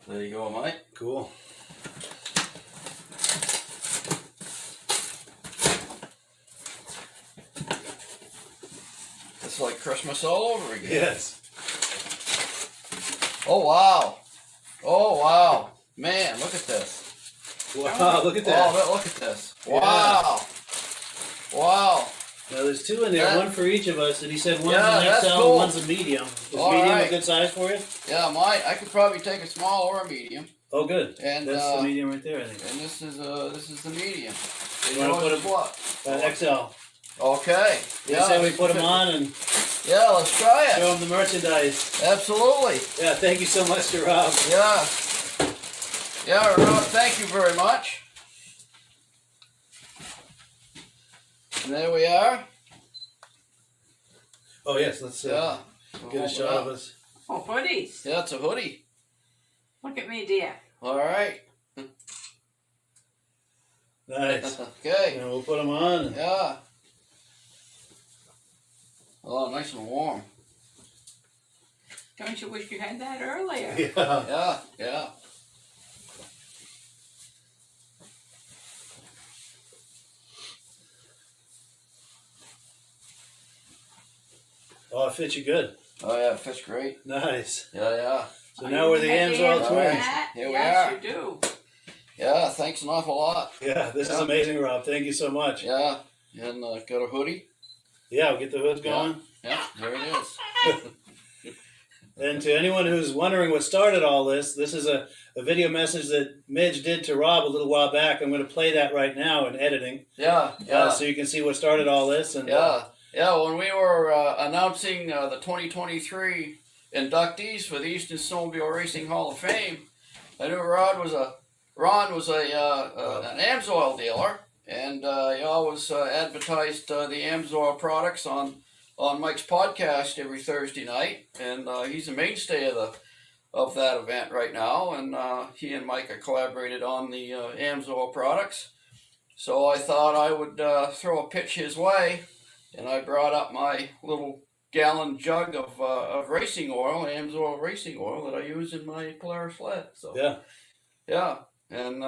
Speaker 5: There you go, Mike.
Speaker 1: Cool.
Speaker 5: It's like Christmas all over again.
Speaker 1: Yes.
Speaker 5: Oh, wow. Oh, wow. Man, look at this.
Speaker 1: Wow, look at that.
Speaker 5: Oh, look at this.
Speaker 1: Yeah.
Speaker 5: Wow. Wow.
Speaker 1: Now there's two in there, one for each of us, and he said one's
Speaker 5: Yeah,
Speaker 1: an
Speaker 5: that's
Speaker 1: XL
Speaker 5: cool.
Speaker 1: and one's a medium. Is
Speaker 5: All
Speaker 1: medium
Speaker 5: right.
Speaker 1: a good size for you?
Speaker 5: Yeah, I could probably take a small or a medium.
Speaker 1: Oh, good.
Speaker 5: And,
Speaker 1: That's the medium right there, I think.
Speaker 5: And this is the medium.
Speaker 1: You wanna put 'em-
Speaker 5: what?
Speaker 1: XL.
Speaker 5: Okay.
Speaker 1: Yeah. Say we put them on and
Speaker 5: Yeah, let's try
Speaker 1: show
Speaker 5: it.
Speaker 1: them the merchandise.
Speaker 5: Absolutely.
Speaker 1: Yeah, thank you so much to Rob.
Speaker 5: Yeah. Yeah, Rob, thank you very much. And there we are.
Speaker 1: Oh yes, let's
Speaker 5: Yeah.
Speaker 1: get a shot of us.
Speaker 7: Oh, hoodies.
Speaker 5: Yeah, it's a hoodie.
Speaker 7: Look at me, dear.
Speaker 5: All right.
Speaker 1: Nice.
Speaker 5: Okay.
Speaker 1: And we'll put them on.
Speaker 5: Yeah. Oh, nice and warm.
Speaker 7: Don't you wish you had that earlier?
Speaker 1: Yeah.
Speaker 5: Yeah.
Speaker 1: Oh, it fits you good.
Speaker 5: Oh, yeah, it fits great.
Speaker 1: Nice.
Speaker 5: Yeah.
Speaker 1: So now we're the Amsoil
Speaker 5: All
Speaker 1: twins.
Speaker 5: right. Here we
Speaker 7: yes,
Speaker 5: are.
Speaker 7: you do.
Speaker 5: Yeah, thanks an awful lot.
Speaker 1: Yeah, this is
Speaker 5: Yeah.
Speaker 1: amazing, Rob. Thank you so much.
Speaker 5: Yeah. And got a hoodie.
Speaker 1: Yeah, we'll get the hoods going.
Speaker 5: Yeah, there it is.
Speaker 1: And to anyone who's wondering what started all this, this is a video message that Midge did to Rob a little while back. I'm going to play that right now in editing.
Speaker 5: Yeah.
Speaker 1: So you can see what started all this. And
Speaker 5: Yeah, when we were announcing the 2023 inductees for the Eastern Snowmobile Racing Hall of Fame, I knew Ron was an Amsoil dealer, and he always advertised the Amsoil products on Mike's podcast every Thursday night, and he's a mainstay of that event right now, and he and Mike have collaborated on the Amsoil products. So I thought I would throw a pitch his way, and I brought up my little gallon jug of racing oil, Amsoil racing oil, that I use in my Polaris sled. So
Speaker 1: yeah,
Speaker 5: and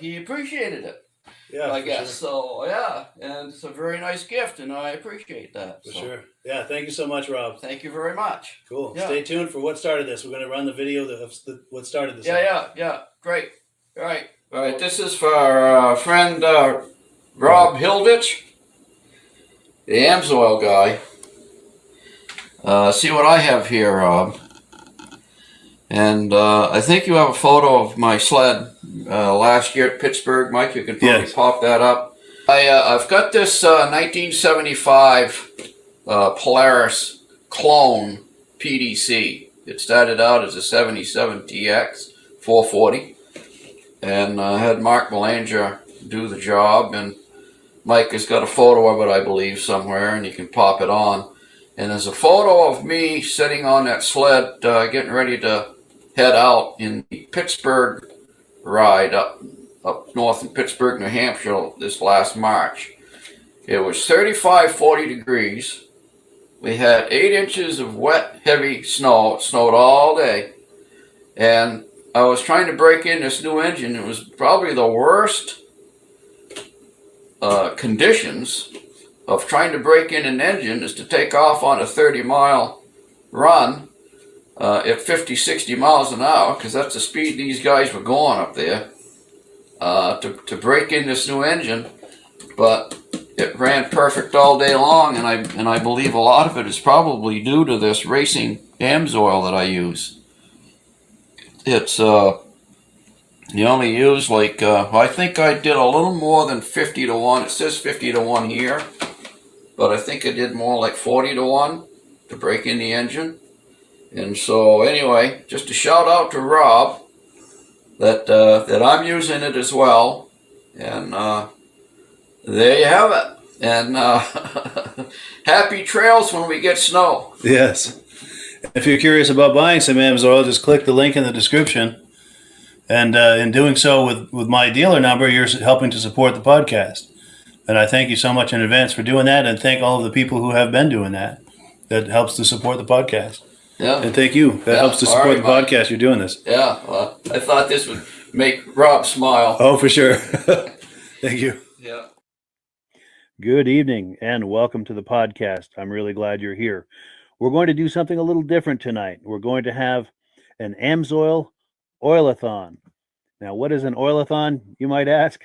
Speaker 5: he appreciated it.
Speaker 1: Yeah,
Speaker 5: I
Speaker 1: for
Speaker 5: guess
Speaker 1: sure.
Speaker 5: so. Yeah, and it's a very nice gift, and I appreciate that.
Speaker 1: For
Speaker 5: So,
Speaker 1: sure. Yeah, thank you so much, Rob.
Speaker 5: Thank you very much.
Speaker 1: Cool.
Speaker 5: Yeah.
Speaker 1: Stay tuned for what started this. We're going to run the video of what started this.
Speaker 5: Yeah. Great. All right. This is for our friend Rob Hilditch, the Amsoil guy. See what I have here, Rob. And I think you have a photo of my sled last year at Pittsburgh, Mike. You can probably pop that up. I've got this 1975 Polaris clone PDC. It started out as a 77 TX 440, and had Mark Belanger do the job. And Mike has got a photo of it, I believe, somewhere, and you can pop it on. And there's a photo of me sitting on that sled, getting ready to head out in the Pittsburgh ride up north in Pittsburgh, New Hampshire, this last March. It was 35, 40 degrees. We had 8 inches of wet, heavy snow. It snowed all day. And I was trying to break in this new engine. It was probably the worst conditions of trying to break in an engine is to take off on a 30-mile run at 50, 60 miles an hour, because that's the speed these guys were going up there, to break in this new engine. But it ran perfect all day long, and I believe a lot of it is probably due to this racing AMSOIL that I use. It's you only use like I think I did a little more than 50 to 1. It says 50 to 1 here, but I think I did more like 40 to 1 to break in the engine. And so anyway, just a shout out to Rob that I'm using it as well, and there you have it. And happy trails when we get snow.
Speaker 1: Yes. If you're curious about buying some AMSOIL, just click the link in the description. And in doing so with my dealer number, you're helping to support the podcast. And I thank you so much in advance for doing that, and thank all of the people who have been doing that. That helps to support the podcast.
Speaker 5: Yeah.
Speaker 1: And thank you. That helps to support the podcast. You're doing this.
Speaker 5: Yeah. Well, I thought this would make Rob smile.
Speaker 1: Oh, for sure. Thank you.
Speaker 5: Yeah.
Speaker 1: Good evening and welcome to the podcast. I'm really glad you're here. We're going to do something a little different tonight. We're going to have an AMSOIL Oilathon. Now, what is an Oilathon, you might ask?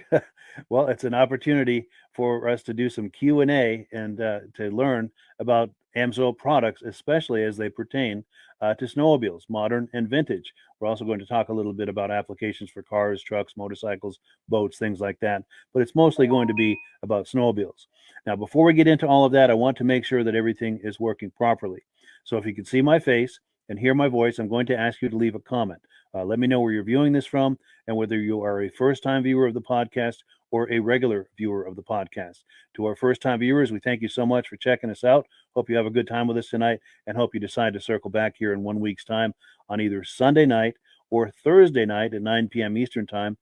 Speaker 1: Well, it's an opportunity for us to do some Q&A and to learn about AMSOIL products, especially as they pertain to snowmobiles, modern and vintage. We're also going to talk a little bit about applications for cars, trucks, motorcycles, boats, things like that. But it's mostly going to be about snowmobiles. Now, before we get into all of that, I want to make sure that everything is working properly. So if you can see my face and hear my voice, I'm going to ask you to leave a comment. Let me know where you're viewing this from and whether you are a first-time viewer of the podcast or a regular viewer of the podcast. To our first-time viewers, we thank you so much for checking us out. Hope you have a good time with us tonight, and hope you decide to circle back here in 1 week's time on either Sunday night or Thursday night at 9 p.m. Eastern time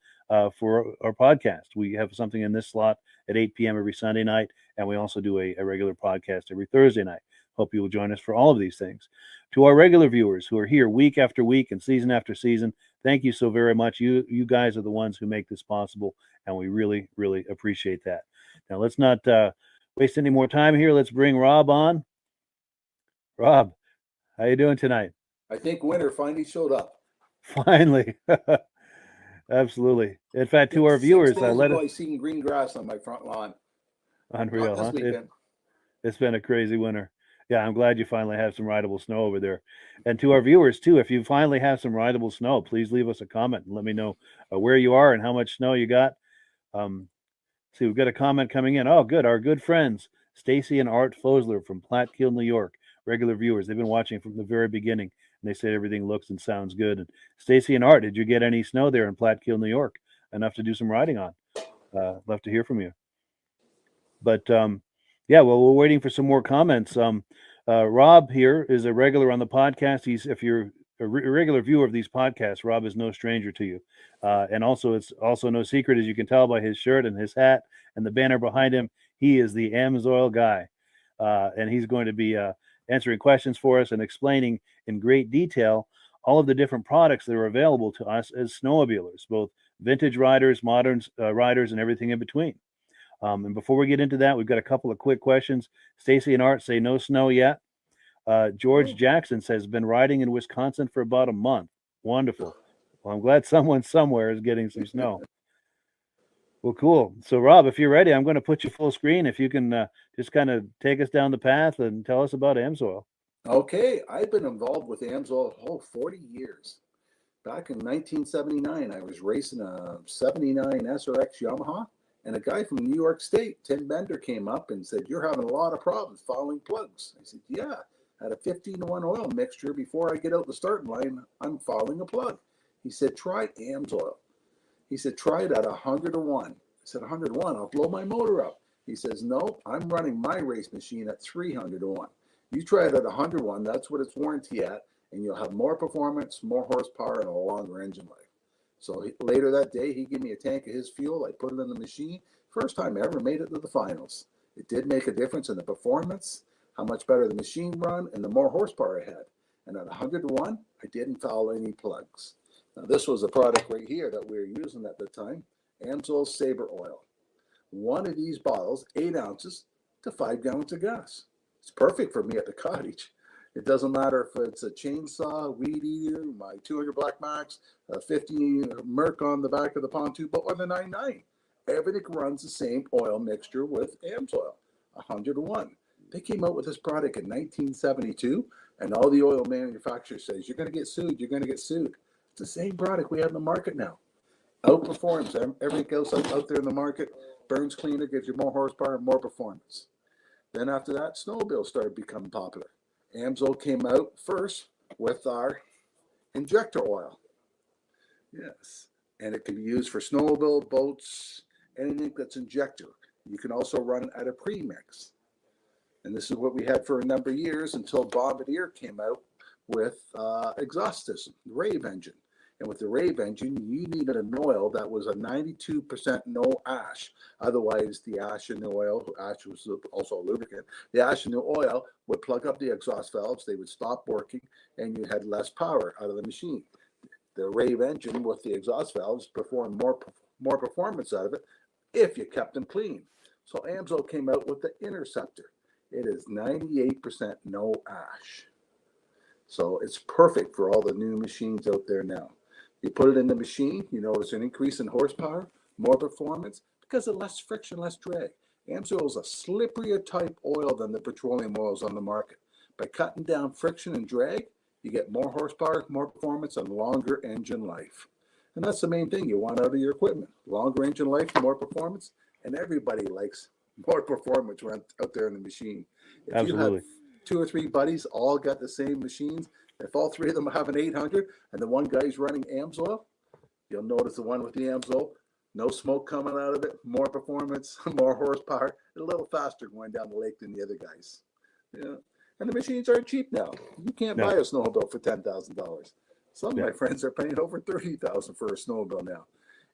Speaker 1: for our podcast. We have something in this slot at 8 p.m. every Sunday night, and we also do a regular podcast every Thursday night. Hope you will join us for all of these things. To our regular viewers who are here week after week and season after season, thank you so very much. You guys are the ones who make this possible, and we really, really appreciate that. Now, let's not waste any more time here. Let's bring Rob on. Rob, how you doing tonight?
Speaker 8: I think winter finally showed up.
Speaker 1: Finally. Absolutely. In fact, to our viewers,
Speaker 8: I seen green grass on my front lawn.
Speaker 1: Unreal,
Speaker 8: Not
Speaker 1: huh?
Speaker 8: this weekend.
Speaker 1: It's been a crazy winter. Yeah, I'm glad you finally have some rideable snow over there. And to our viewers, too, if you finally have some rideable snow, please leave us a comment and let me know where you are and how much snow you got. See, we've got a comment coming in. Oh, good. Our good friends, Stacy and Art Fosler from Platkill, New York, regular viewers. They've been watching from the very beginning, and they said everything looks and sounds good. And Stacy and Art, did you get any snow there in Platkill, New York? Enough to do some riding on? Love to hear from you. But, yeah, well, we're waiting for some more comments. Rob here is a regular on the podcast. If you're a regular viewer of these podcasts, Rob is no stranger to you. And also, it's also no secret, as you can tell by his shirt and his hat and the banner behind him, he is the AMSOIL guy. And he's going to be answering questions for us and explaining in great detail all of the different products that are available to us as snowmobilers, both vintage riders, modern riders, and everything in between. And before we get into that, we've got a couple of quick questions. Stacy and Art say no snow yet. George Jackson says, been riding in Wisconsin for about a month. Wonderful. Well, I'm glad someone somewhere is getting some snow. Well, cool. So, Rob, if you're ready, I'm going to put you full screen. If you can just kind of take us down the path and tell us about AMSOIL.
Speaker 8: Okay, I've been involved with AMSOIL 40 years. Back in 1979, I was racing a 79 SRX Yamaha. And a guy from New York State, Tim Bender, came up and said, "You're having a lot of problems following plugs." I said, "Yeah." at a 15-to-1 oil mixture before I get out the starting line, I'm fouling a plug. He said, try AMSOIL. He said, try it at 100-to-1. I said, 100-to-1, I'll blow my motor up. He says, no, I'm running my race machine at 300-to-1. You try it at 100-to-1, that's what it's warranty at, and you'll have more performance, more horsepower, and a longer engine life. So later that day, he gave me a tank of his fuel. I put it in the machine. First time I ever made it to the finals. It did make a difference in the performance, how much better the machine run, and the more horsepower I had. And at 100-to-1, I didn't foul any plugs. Now, this was a product right here that we were using at the time, AMSOIL Sabre Oil. One of these bottles, 8 ounces to 5 gallons of gas. It's perfect for me at the cottage. It doesn't matter if it's a chainsaw, weed eater, my 200 Black Max, a 50 Merc on the back of the pontoon boat, or the 99. Everything runs the same oil mixture with AMSOIL, 100-to-1. They came out with this product in 1972, and all the oil manufacturers says, you're going to get sued, you're going to get sued. It's the same product we have in the market now. Outperforms everything else out there in the market. Burns cleaner, gives you more horsepower, more performance. Then after that, snowmobiles started becoming popular. AMSOIL came out first with our injector oil. Yes, and it can be used for snowmobile, boats, anything that's injector. You can also run it at a premix. And this is what we had for a number of years until Bombardier came out with exhaust system, the Rave engine. And with the Rave engine, you needed an oil that was a 92% no ash. Otherwise, the ash in the oil, ash was also a lubricant, the ash in the oil would plug up the exhaust valves, they would stop working, and you had less power out of the machine. The Rave engine with the exhaust valves performed more performance out of it if you kept them clean. So AMSOIL came out with the Interceptor. It is 98% no ash. So it's perfect for all the new machines out there now. You put it in the machine, you notice an increase in horsepower, more performance, because of less friction, less drag. AMSOIL is a slipperier type oil than the petroleum oils on the market. By cutting down friction and drag, you get more horsepower, more performance, and longer engine life. And that's the main thing you want out of your equipment. Longer engine life, more performance, and everybody likes more performance out there in the machine. If
Speaker 1: Absolutely.
Speaker 8: you have 2 or 3 buddies all got the same machines, if all 3 of them have an 800 and the one guy's running AMSOIL, you'll notice the one with the AMSOIL, no smoke coming out of it, more performance, more horsepower, a little faster going down the lake than the other guys. Yeah. And the machines aren't cheap now. You can't buy a snowmobile for $10,000. Some of my friends are paying over $30,000 for a snowmobile now.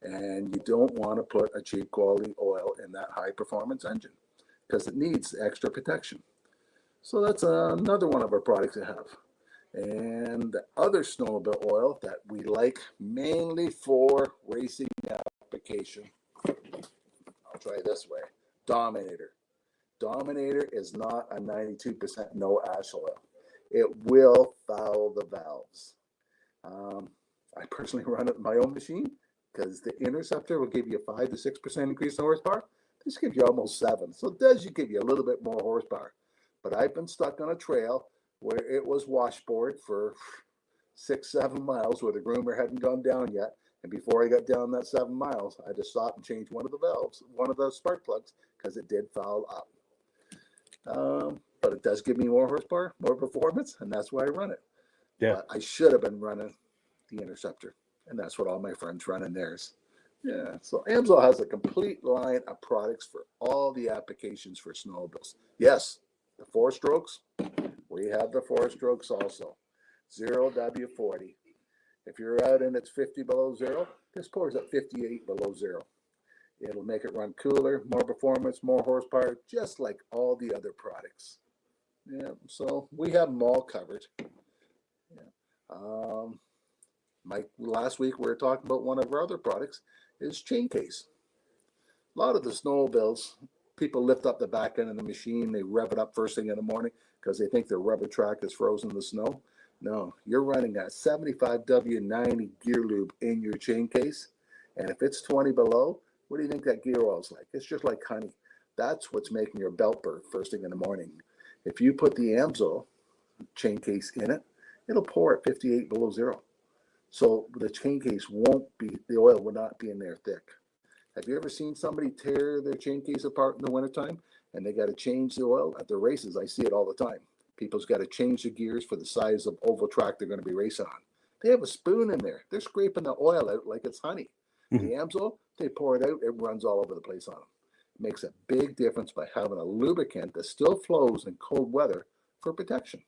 Speaker 8: And you don't want to put a cheap quality oil in that high performance engine because it needs extra protection. So that's another one of our products to have. And the other snowmobile oil that we like mainly for racing application, I'll try this way, Dominator. Dominator is not a 92% no ash oil. It will foul the valves. I personally run it in my own machine because the Interceptor will give you a 5 to 6% increase in horsepower. This gives you almost 7. So it does give you a little bit more horsepower. But I've been stuck on a trail where it was washboard for 6-7 miles where the groomer hadn't gone down yet. And before I got down that 7 miles, I just stopped and changed one of the valves, one of those spark plugs, because it did foul up. But it does give me more horsepower, more performance, and that's why I run it.
Speaker 1: Yeah.
Speaker 8: But I should have been running the Interceptor, and that's what all my friends run in theirs. Yeah, so AMSOIL has a complete line of products for all the applications for snowmobiles. Yes, the 4-strokes, we have the 4-strokes also. 0W40. If you're out and it's 50 below zero, this pours at 58 below zero. It'll make it run cooler, more performance, more horsepower, just like all the other products. Yeah, so we have them all covered. Yeah. Last week we were talking about one of our other products is chain case. A lot of the snowmobiles, people lift up the back end of the machine, they rev it up first thing in the morning because they think their rubber track is frozen in the snow. No, you're running a 75W90 gear lube in your chain case, and if it's 20 below, what do you think that gear oil is like? It's just like honey. That's what's making your belt burn first thing in the morning. If you put the AMSOIL chain case in it, it'll pour at 58 below zero. So the chain case the oil will not be in there thick. Have you ever seen somebody tear their chain case apart in the wintertime and they got to change the oil? At the races, I see it all the time. People's got to change the gears for the size of oval track they're going to be racing on. They have a spoon in there. They're scraping the oil out like it's honey. The Amsoil, they pour it out, it runs all over the place on them. It makes a big difference by having a lubricant that still flows in cold weather for protection.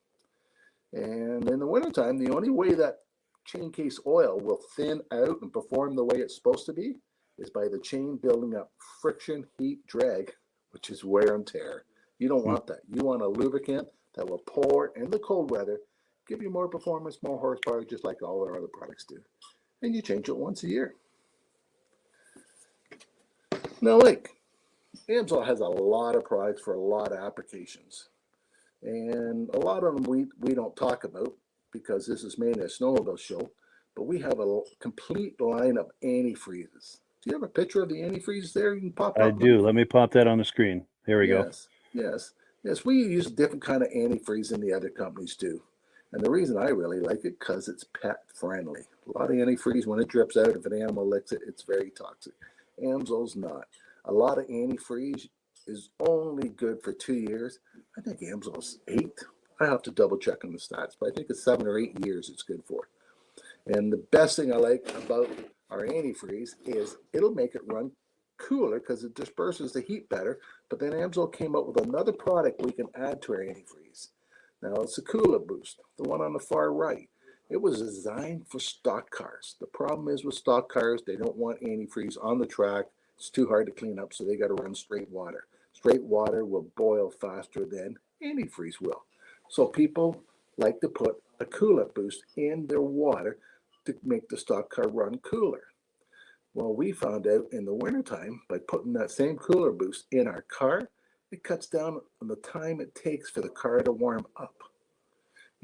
Speaker 8: And in the wintertime, the only way that chain case oil will thin out and perform the way it's supposed to be is by the chain building up friction, heat, drag, which is wear and tear. You don't want that. You want a lubricant that will pour in the cold weather, give you more performance, more horsepower, just like all our other products do. And you change it once a year. Now, like, Amsoil has a lot of products for a lot of applications. And a lot of them we don't talk about because this is mainly a snowmobile show, but we have a complete line of antifreezes. Do you have a picture of the antifreeze there? You can pop up.
Speaker 1: I do. Let me pop that on the screen. Here we go.
Speaker 8: Yes. We use a different kind of antifreeze than the other companies do. And the reason I really like it, because it's pet friendly. A lot of antifreeze, when it drips out, if an animal licks it, it's very toxic. Amsoil's not. A lot of antifreeze is only good for 2 years. I think Amsoil's 8. I have to double check on the stats, but I think it's 7 or 8 years it's good for. And the best thing I like about our antifreeze is it'll make it run cooler because it disperses the heat better. But then Amsoil came up with another product we can add to our antifreeze. Now it's a cooler boost, the one on the far right. It was designed for stock cars. The problem is with stock cars, they don't want antifreeze on the track. It's too hard to clean up, so they got to run straight water. Straight water will boil faster than antifreeze will. So people like to put a coolant boost in their water to make the stock car run cooler. Well, we found out in the wintertime, by putting that same cooler boost in our car, it cuts down on the time it takes for the car to warm up.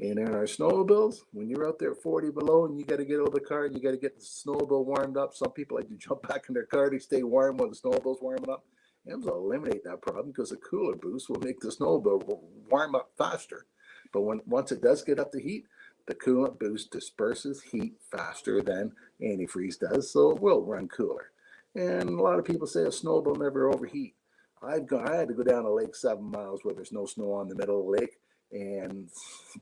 Speaker 8: And in our snowmobiles, when you're out there at 40 below and you got to get out of the car and you got to get the snowmobile warmed up, some people like to jump back in their car to stay warm when the snowmobile's warming up. Amsoil will eliminate that problem because the cooler boost will make the snowmobile warm up faster. But once it does get up to heat, the coolant boost disperses heat faster than antifreeze does, so it will run cooler. And a lot of people say a snowmobile never overheat. I had to go down a lake 7 miles where there's no snow on the middle of the lake, and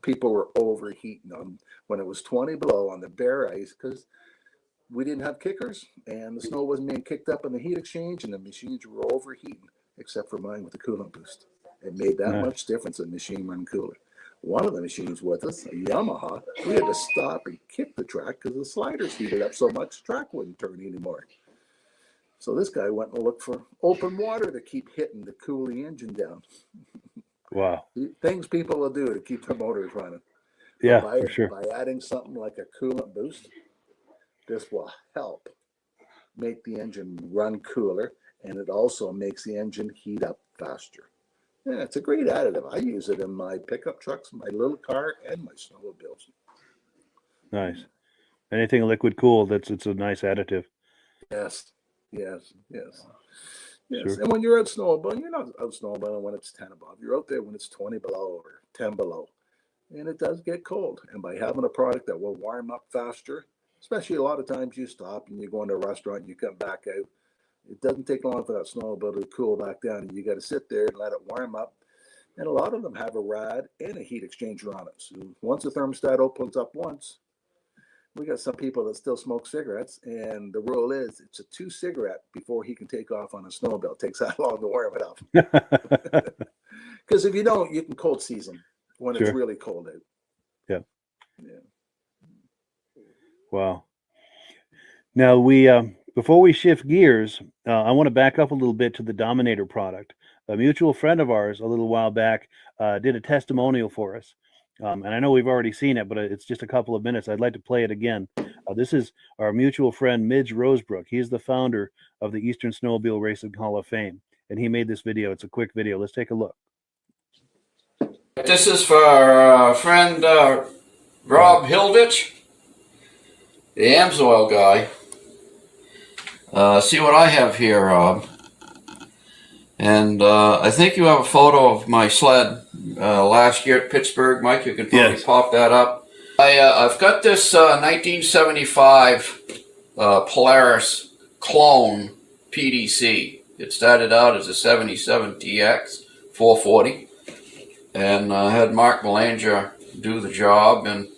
Speaker 8: people were overheating them when it was 20 below on the bare ice because we didn't have kickers and the snow wasn't being kicked up in the heat exchange and the machines were overheating, except for mine with the coolant boost. It made that much difference in the machine running cooler. One of the machines with us, a Yamaha, we had to stop and kick the track because the sliders heated up so much the track wouldn't turn anymore. So this guy went and looked for open water to keep hitting to cool the engine down.
Speaker 1: Wow.
Speaker 8: Things people will do to keep their motors running.
Speaker 1: Yeah,
Speaker 8: for
Speaker 1: sure.
Speaker 8: By adding something like a coolant boost, this will help make the engine run cooler, and it also makes the engine heat up faster. Yeah, it's a great additive. I use it in my pickup trucks, my little car, and my snowmobiles.
Speaker 1: Nice. Anything liquid cooled, it's a nice additive.
Speaker 8: Yes.
Speaker 1: Sure.
Speaker 8: And when you're out snowmobiling, you're not out snowmobiling when it's 10 above. You're out there when it's 20 below or 10 below. And it does get cold. And by having a product that will warm up faster, especially a lot of times you stop and you go into a restaurant and you come back out, it doesn't take long for that snowmobile to cool back down. And you got to sit there and let it warm up. And a lot of them have a rad and a heat exchanger on it. So once the thermostat opens up once, we got some people that still smoke cigarettes, and the rule is it's a 2 cigarette before he can take off on a snowmobile. It takes that long to warm it up. Because if you don't, you can cold season when it's really cold out. Yeah.
Speaker 1: Wow. Now before we shift gears, I want to back up a little bit to the Dominator product. A mutual friend of ours a little while back did a testimonial for us. And I know we've already seen it, but it's just a couple of minutes. I'd like to play it again. This is our mutual friend, Midge Rosebrook. He's the founder of the Eastern Snowmobile Racing Hall of Fame. And he made this video. It's a quick video. Let's take a look.
Speaker 5: This is for our friend Rob Hilditch, the Amsoil guy. See what I have here, Rob. And I think you have a photo of my sled last year at Pittsburgh, Mike. You can probably pop that up. I've got this 1975 Polaris clone PDC. It started out as a 77 TX 440. and had Mark Belanger do the job. And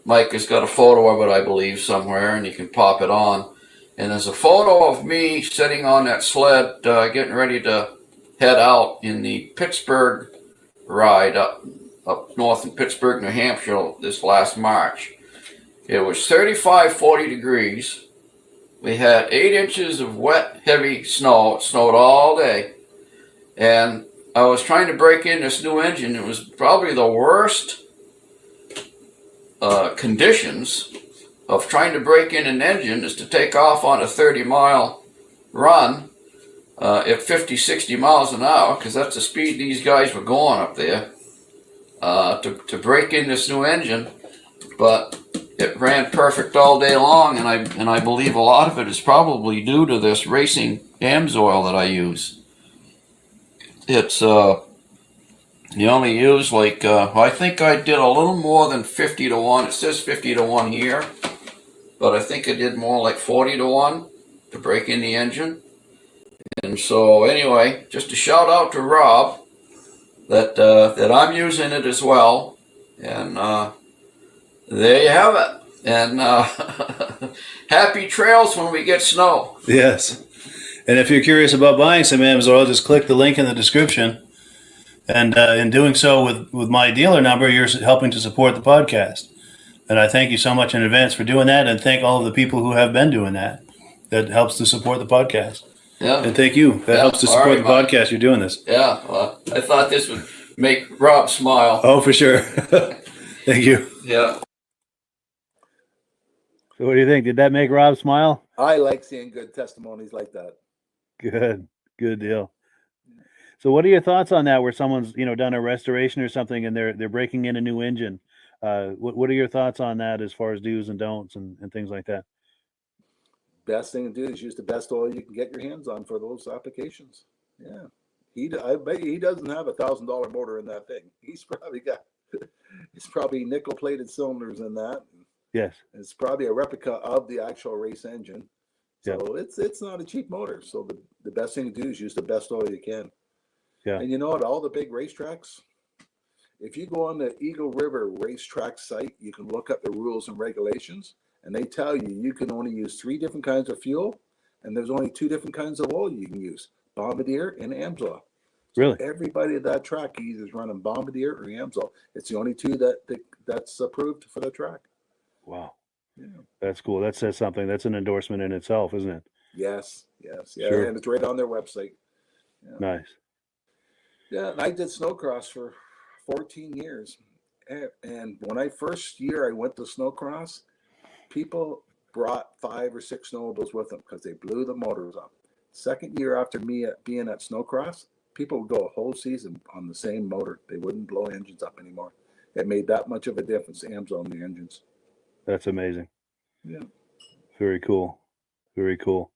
Speaker 5: Mike has got a photo of it, I believe, somewhere, and you can pop it on. And there's a photo of me sitting on that sled, getting ready to head out in the Pittsburgh ride up north in Pittsburgh, New Hampshire, this last March. It was 35, 40 degrees. We had 8 inches of wet, heavy snow. It snowed all day. And I was trying to break in this new engine. It was probably the worst conditions of trying to break in an engine is to take off on a 30-mile run at 50, 60 miles an hour, because that's the speed these guys were going up there, to break in this new engine. But it ran perfect all day long, and I believe a lot of it is probably due to this racing AMSOIL that I use. It's you only use like I think I did a little more than 50 to 1. It says 50 to 1 here, but I think I did more like 40 to 1 to break in the engine. And so anyway, just a shout out to Rob that I'm using it as well. And there you have it. And happy trails when we get snow.
Speaker 1: Yes. And if you're curious about buying some AMSOIL, just click the link in the description. And in doing so with my dealer number, you're helping to support the podcast. And I thank you so much in advance for doing that, and thank all of the people who have been doing that. That helps to support the podcast.
Speaker 5: Yeah.
Speaker 1: And thank you. That helps to support the podcast. You're doing this.
Speaker 5: Yeah. Well, I thought this would make Rob smile.
Speaker 1: Oh, for sure. Thank you.
Speaker 5: Yeah.
Speaker 1: So what do you think? Did that make Rob smile?
Speaker 8: I like seeing good testimonies like that.
Speaker 1: Good. Good deal. So what are your thoughts on that, where someone's, done a restoration or something and they're breaking in a new engine? What are your thoughts on that as far as do's and don'ts and things like that?
Speaker 8: Best thing to do is use the best oil you can get your hands on for those applications. Yeah. I bet he doesn't have $1,000 motor in that thing. It's probably nickel plated cylinders in that.
Speaker 1: Yes.
Speaker 8: It's probably a replica of the actual race engine. So
Speaker 1: Yeah.
Speaker 8: it's not a cheap motor. So the best thing to do is use the best oil you can.
Speaker 1: Yeah.
Speaker 8: And you know, at all the big racetracks, if you go on the Eagle River racetrack site, you can look up the rules and regulations, and they tell you can only use 3 different kinds of fuel, and there's only 2 different kinds of oil you can use, Bombardier and AMSOIL.
Speaker 1: Really?
Speaker 8: Everybody at that track either is running Bombardier or AMSOIL. It's the only 2 that's approved for the track.
Speaker 1: Wow.
Speaker 8: Yeah.
Speaker 1: That's cool. That says something. That's an endorsement in itself, isn't it?
Speaker 8: Yes. Yeah,
Speaker 1: Sure.
Speaker 8: and it's right on their website. Yeah.
Speaker 1: Nice.
Speaker 8: Yeah, and I did snowcross for 14 years. And when I went to snowcross, people brought 5 or 6 snowmobiles with them because they blew the motors up. Second year after me being at snowcross, people would go a whole season on the same motor. They wouldn't blow engines up anymore. It made that much of a difference, AMSOIL on the engines.
Speaker 1: That's amazing.
Speaker 8: Yeah.
Speaker 1: Very cool. Very cool.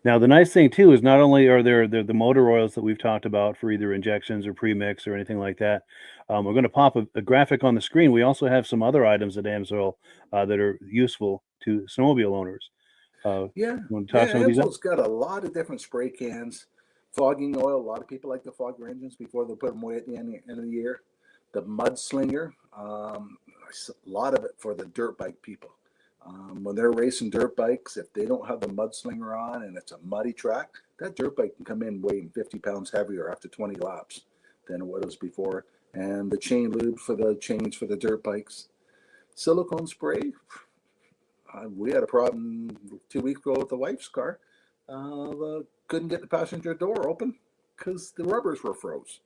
Speaker 1: Now, the nice thing, too, is not only are there the motor oils that we've talked about for either injections or premix or anything like that. We're going to pop a graphic on the screen. We also have some other items at AMSOIL that are useful to snowmobile owners.
Speaker 8: Yeah.
Speaker 1: You want to talk some of these up?
Speaker 8: AMSOIL's got a lot of different spray cans, fogging oil. A lot of people like to fog their engines before they put them away at the end of the year. The Mudslinger, a lot of it for the dirt bike people. When they're racing dirt bikes, if they don't have the Mudslinger on and it's a muddy track, that dirt bike can come in weighing 50 pounds heavier after 20 laps than what it was before. And the chain lube for the chains for the dirt bikes. Silicone spray. We had a problem 2 weeks ago with the wife's car. Couldn't get the passenger door open because the rubbers were froze.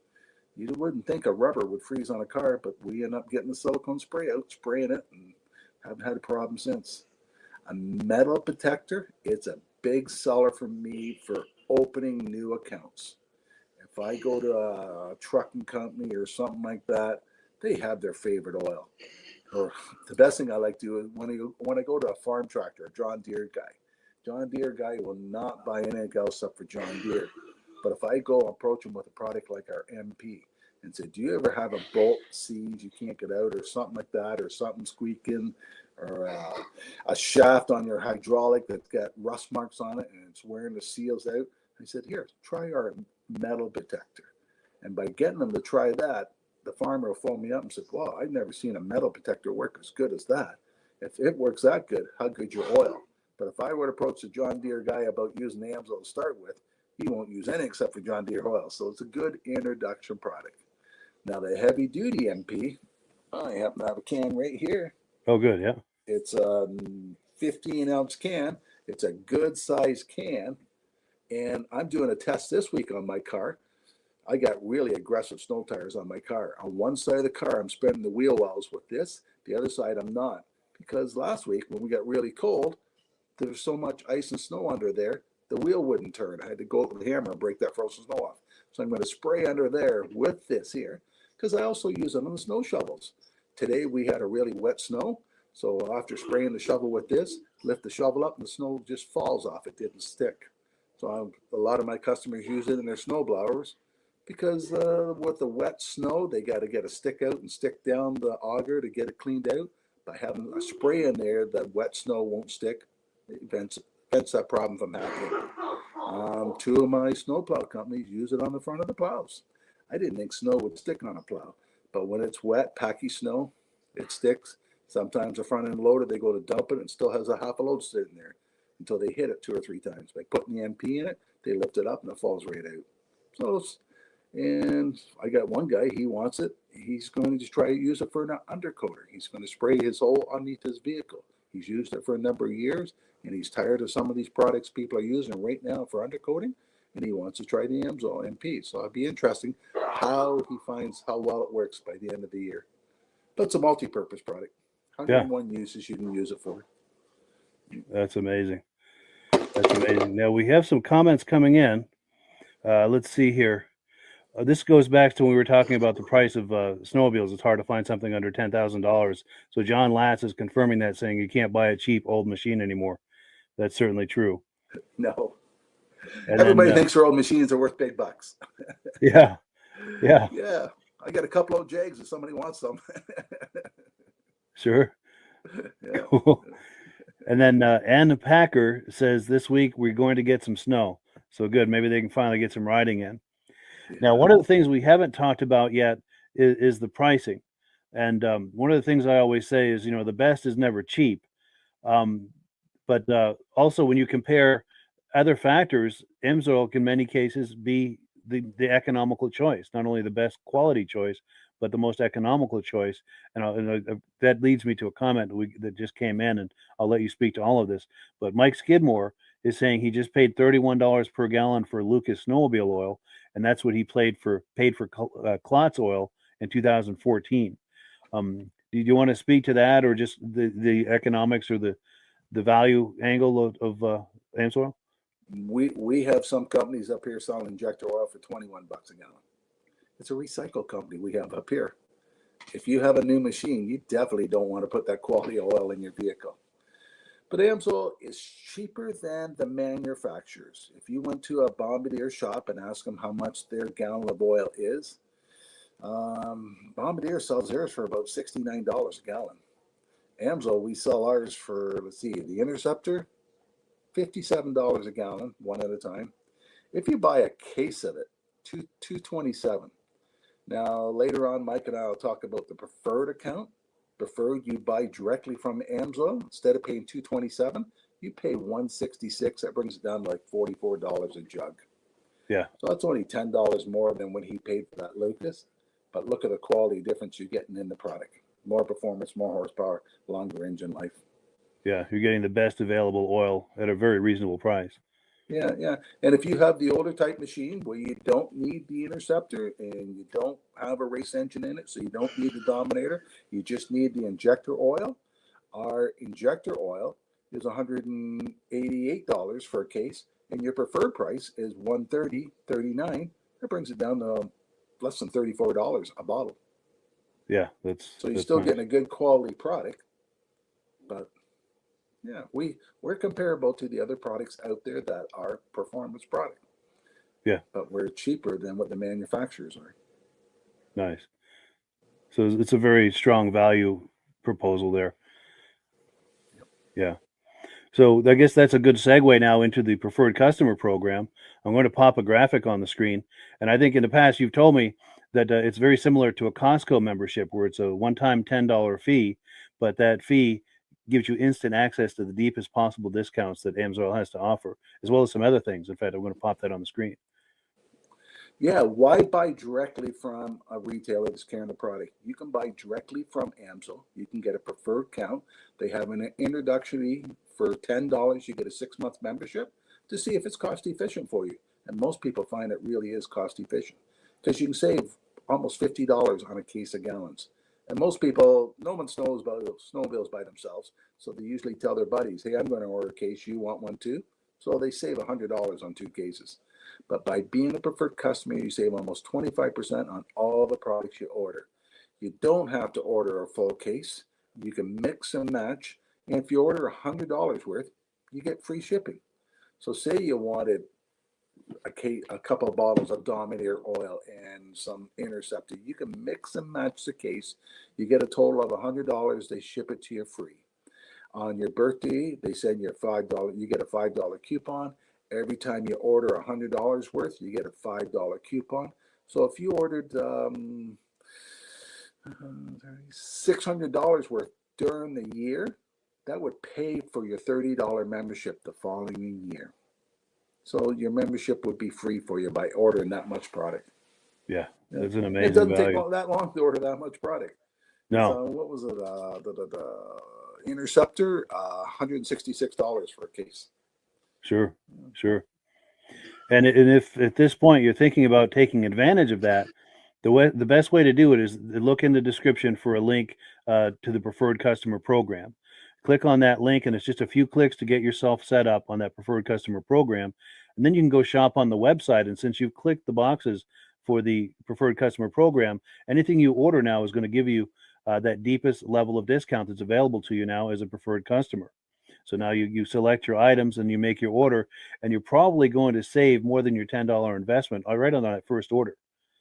Speaker 8: You wouldn't think a rubber would freeze on a car, but we ended up getting the silicone spray out, spraying it, and haven't had a problem since. A metal detector, it's a big seller for me for opening new accounts. If I go to a trucking company or something like that, they have their favorite oil. Or the best thing I like to do is when I go to a farm tractor, a John Deere guy will not buy anything else up for John Deere. But if I go approach him with a product like our MP and say, do you ever have a bolt seized you can't get out or something like that, or something squeaking, or a shaft on your hydraulic that's got rust marks on it and it's wearing the seals out? I said, here, try our metal detector. And by getting them to try that, the farmer will phone me up and say, "Wow, I've never seen a metal protector work as good as that. If it works that good, how good's your oil?" But if I were to approach the John Deere guy about using the Amsoil to start with, he won't use anything except for John Deere oil. So it's a good introduction product. Now the heavy duty MP, I happen to have a can right here.
Speaker 1: Oh, good. Yeah.
Speaker 8: It's a 15-ounce can. It's a good size can. And I'm doing a test this week on my car. I got really aggressive snow tires on my car. On one side of the car, I'm spreading the wheel wells with this. The other side, I'm not. Because last week, when we got really cold, there was so much ice and snow under there, the wheel wouldn't turn. I had to go with the hammer and break that frozen snow off. So I'm going to spray under there with this here, because I also use them on the snow shovels. Today, we had a really wet snow. So after spraying the shovel with this, lift the shovel up and the snow just falls off. It didn't stick. So a lot of my customers use it in their snow blowers because with the wet snow, they got to get a stick out and stick down the auger to get it cleaned out. By having a spray in there, that wet snow won't stick. It prevents that problem from happening. Two of my snowplow companies use it on the front of the plows. I didn't think snow would stick on a plow, but when it's wet, packy snow, it sticks. Sometimes the front end loader, they go to dump it and it still has a half a load sitting there until they hit it 2 or 3 times. By putting the MP in it, they lift it up and it falls right out. So, and I got one guy, he wants it. He's going to try to use it for an undercoater. He's going to spray his hole underneath his vehicle. He's used it for a number of years, and he's tired of some of these products people are using right now for undercoating, and he wants to try the Amsoil MP. So it'll be interesting how he finds how well it works by the end of the year. But it's a multi-purpose product. 101 uses you can use it for.
Speaker 1: That's amazing. That's amazing. Now we have some comments coming in. Let's see here. This goes back to when we were talking about the price of snowmobiles. It's hard to find something under $10,000. So John Latz is confirming that, saying you can't buy a cheap old machine anymore. That's certainly true.
Speaker 8: No.
Speaker 1: And
Speaker 8: everybody thinks their old machines are worth big bucks.
Speaker 1: Yeah. Yeah.
Speaker 8: Yeah. I got a couple old Jags if somebody wants them.
Speaker 1: Sure.
Speaker 8: Yeah.
Speaker 1: Cool. And then Ann Packer says this week we're going to get some snow. So good. Maybe they can finally get some riding in. Yeah. Now, one of the things we haven't talked about yet is the pricing. And one of the things I always say is, the best is never cheap. But also when you compare other factors, Amsoil can in many cases be the economical choice, not only the best quality choice, but the most economical choice. And that leads me to a comment that just came in, and I'll let you speak to all of this. But Mike Skidmore is saying he just paid $31 per gallon for Lucas snowmobile oil, and that's what he paid for Klotz oil in 2014. Do you want to speak to that, or just the economics or the value angle of Amsoil?
Speaker 8: We have some companies up here selling injector oil for $21 a gallon. It's a recycle company we have up here. If you have a new machine, you definitely don't want to put that quality oil in your vehicle. But Amsoil is cheaper than the manufacturers. If you went to a Bombardier shop and asked them how much their gallon of oil is, Bombardier sells theirs for about $69 a gallon. Amsoil, we sell ours for, the Interceptor, $57 a gallon, one at a time. If you buy a case of it, $227. Now, later on, Mike and I will talk about the preferred account. Preferred, you buy directly from Amsoil. Instead of paying $227, you pay $166. That brings it down to like $44 a jug.
Speaker 1: Yeah.
Speaker 8: So that's only $10 more than what he paid for that Lucas. But look at the quality difference you're getting in the product. More performance, more horsepower, longer engine life.
Speaker 1: Yeah, you're getting the best available oil at a very reasonable price.
Speaker 8: Yeah, yeah. And if you have the older type machine where you don't need the Interceptor and you don't have a race engine in it, so you don't need the Dominator, you just need the injector oil. Our injector oil is $188 for a case, and your preferred price is $130.39. That brings it down to less than $34 a bottle.
Speaker 1: Yeah,
Speaker 8: so you're still getting a good quality product, but yeah, we're comparable to the other products out there that are performance product.
Speaker 1: Yeah.
Speaker 8: But we're cheaper than what the manufacturers are.
Speaker 1: Nice. So it's a very strong value proposal there.
Speaker 8: Yep.
Speaker 1: Yeah. So I guess that's a good segue now into the preferred customer program. I'm going to pop a graphic on the screen. And I think in the past you've told me that it's very similar to a Costco membership where it's a one-time $10 fee, but that fee gives you instant access to the deepest possible discounts that Amsoil has to offer, as well as some other things. In fact, I'm going to pop that on the screen.
Speaker 8: Yeah, why buy directly from a retailer that's carrying the product? You can buy directly from Amsoil. You can get a preferred count. They have an introductory for $10. You get a 6-month membership to see if it's cost efficient for you. And most people find it really is cost efficient because you can save almost $50 on a case of gallons. And most people, no one knows about snowmobiles by themselves. So they usually tell their buddies, hey, I'm going to order a case. You want one too? So they save $100 on 2 cases. But by being a preferred customer, you save almost 25% on all the products you order. You don't have to order a full case. You can mix and match. And if you order $100 worth, you get free shipping. So say you wanted a couple of bottles of Dominator oil and some Interceptor. You can mix and match the case. You get a total of $100. They ship it to you free. On your birthday, they send you a $5. You get a $5 coupon. Every time you order $100 worth, you get a $5 coupon. So if you ordered $600 worth during the year, that would pay for your $30 membership the following year. So your membership would be free for you by ordering that much product.
Speaker 1: Yeah, that's an amazing
Speaker 8: It doesn't
Speaker 1: value.
Speaker 8: take that long to order that much product.
Speaker 1: No.
Speaker 8: So what was it? The Interceptor, $166 for a case.
Speaker 1: Sure. And if at this point you're thinking about taking advantage of that, the best way to do it is look in the description for a link to the preferred customer program. Click on that link, and it's just a few clicks to get yourself set up on that preferred customer program. And then you can go shop on the website. And since you've clicked the boxes for the preferred customer program, anything you order now is going to give you that deepest level of discount that's available to you now as a preferred customer. So now you select your items and you make your order, and you're probably going to save more than your $10 investment right on that first order.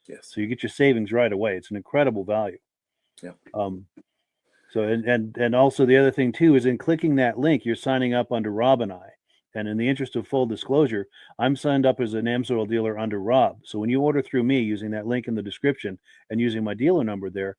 Speaker 8: Yes.
Speaker 1: So you get your savings right away. It's an incredible value.
Speaker 8: Yeah.
Speaker 1: So and also the other thing too is in clicking that link, you're signing up under Rob and I. And in the interest of full disclosure, I'm signed up as an Amsoil dealer under Rob. So when you order through me using that link in the description and using my dealer number there,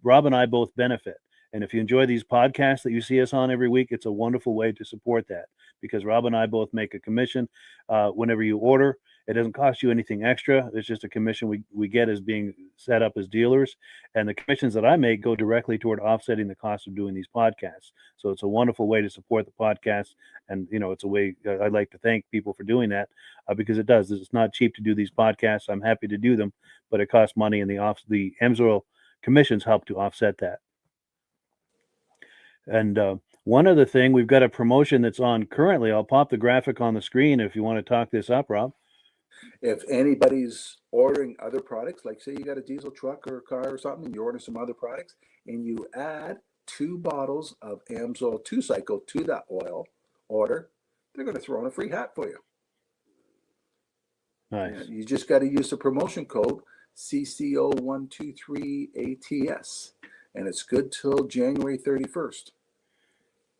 Speaker 1: Rob and I both benefit. And if you enjoy these podcasts that you see us on every week, it's a wonderful way to support that because Rob and I both make a commission whenever you order. It doesn't cost you anything extra. It's just a commission we get as being set up as dealers. And the commissions that I make go directly toward offsetting the cost of doing these podcasts. So it's a wonderful way to support the podcast. And, it's a way I'd like to thank people for doing that because it does. It's not cheap to do these podcasts. I'm happy to do them, but it costs money, and the Amsoil commissions help to offset that. And one other thing, we've got a promotion that's on currently. I'll pop the graphic on the screen if you want to talk this up, Rob.
Speaker 8: If anybody's ordering other products, like say you got a diesel truck or a car or something, and you order some other products, and you add 2 bottles of Amsoil 2-cycle to that oil order, they're going to throw in a free hat for you.
Speaker 1: Nice.
Speaker 8: And you just got to use the promotion code CCO123ATS, and it's good till January 31st.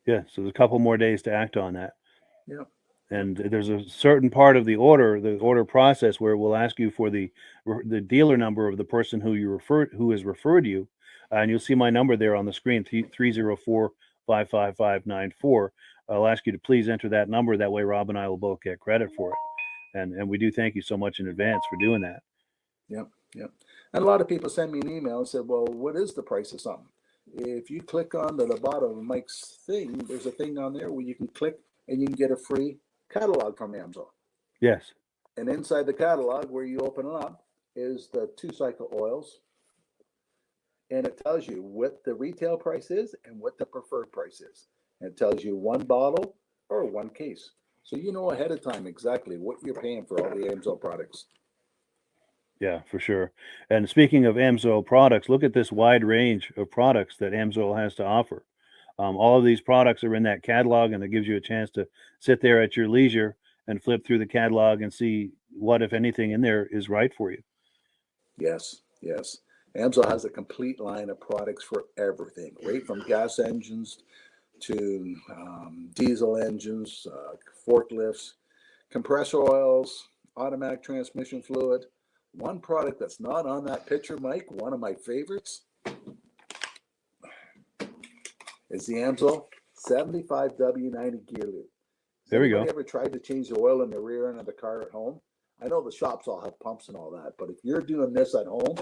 Speaker 1: Yeah, so there's a couple more days to act on that.
Speaker 8: Yeah.
Speaker 1: And there's a certain part of the order process where we'll ask you for the dealer number of the person who has referred you, and you'll see my number there on the screen, 304-555-94. I'll ask you to please enter that number. That way, Rob and I will both get credit for it, and we do thank you so much in advance for doing that.
Speaker 8: Yep. And a lot of people send me an email and said, "Well, what is the price of something?" If you click on the bottom of Mike's thing, there's a thing on there where you can click and you can get a free catalog from Amsoil.
Speaker 1: Yes.
Speaker 8: And inside the catalog, where you open it up, is the 2-cycle oils. And it tells you what the retail price is and what the preferred price is. And it tells you 1 bottle or 1 case. So you know ahead of time exactly what you're paying for all the Amsoil products.
Speaker 1: Yeah, for sure. And speaking of Amsoil products, look at this wide range of products that Amsoil has to offer. All of these products are in that catalog, and it gives you a chance to sit there at your leisure and flip through the catalog and see what, if anything, in there is right for you.
Speaker 8: Yes. Amsoil has a complete line of products for everything, right from gas engines to diesel engines, forklifts, compressor oils, automatic transmission fluid, One product that's not on that picture, Mike, one of my favorites, is the Amsoil 75W90 gear loop.
Speaker 1: There we go.
Speaker 8: Ever tried to change the oil in the rear end of the car at home? I know the shops all have pumps and all that, but if you're doing this at home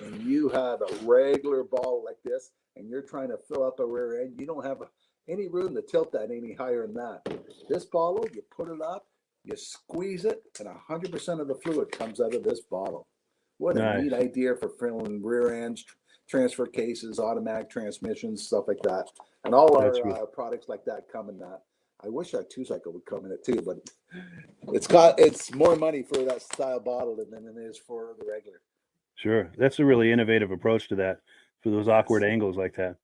Speaker 8: and you have a regular bottle like this and you're trying to fill up a rear end, you don't have any room to tilt that any higher than that. This bottle, you put it up, you squeeze it, and 100% of the fluid comes out of this bottle. What a neat idea for filling rear ends, transfer cases, automatic transmissions, stuff like that. And all our products like that come in that. I wish our 2-cycle would come in it too, but it's more money for that style bottle than it is for the regular.
Speaker 1: Sure. That's a really innovative approach to that, for those awkward angles like that.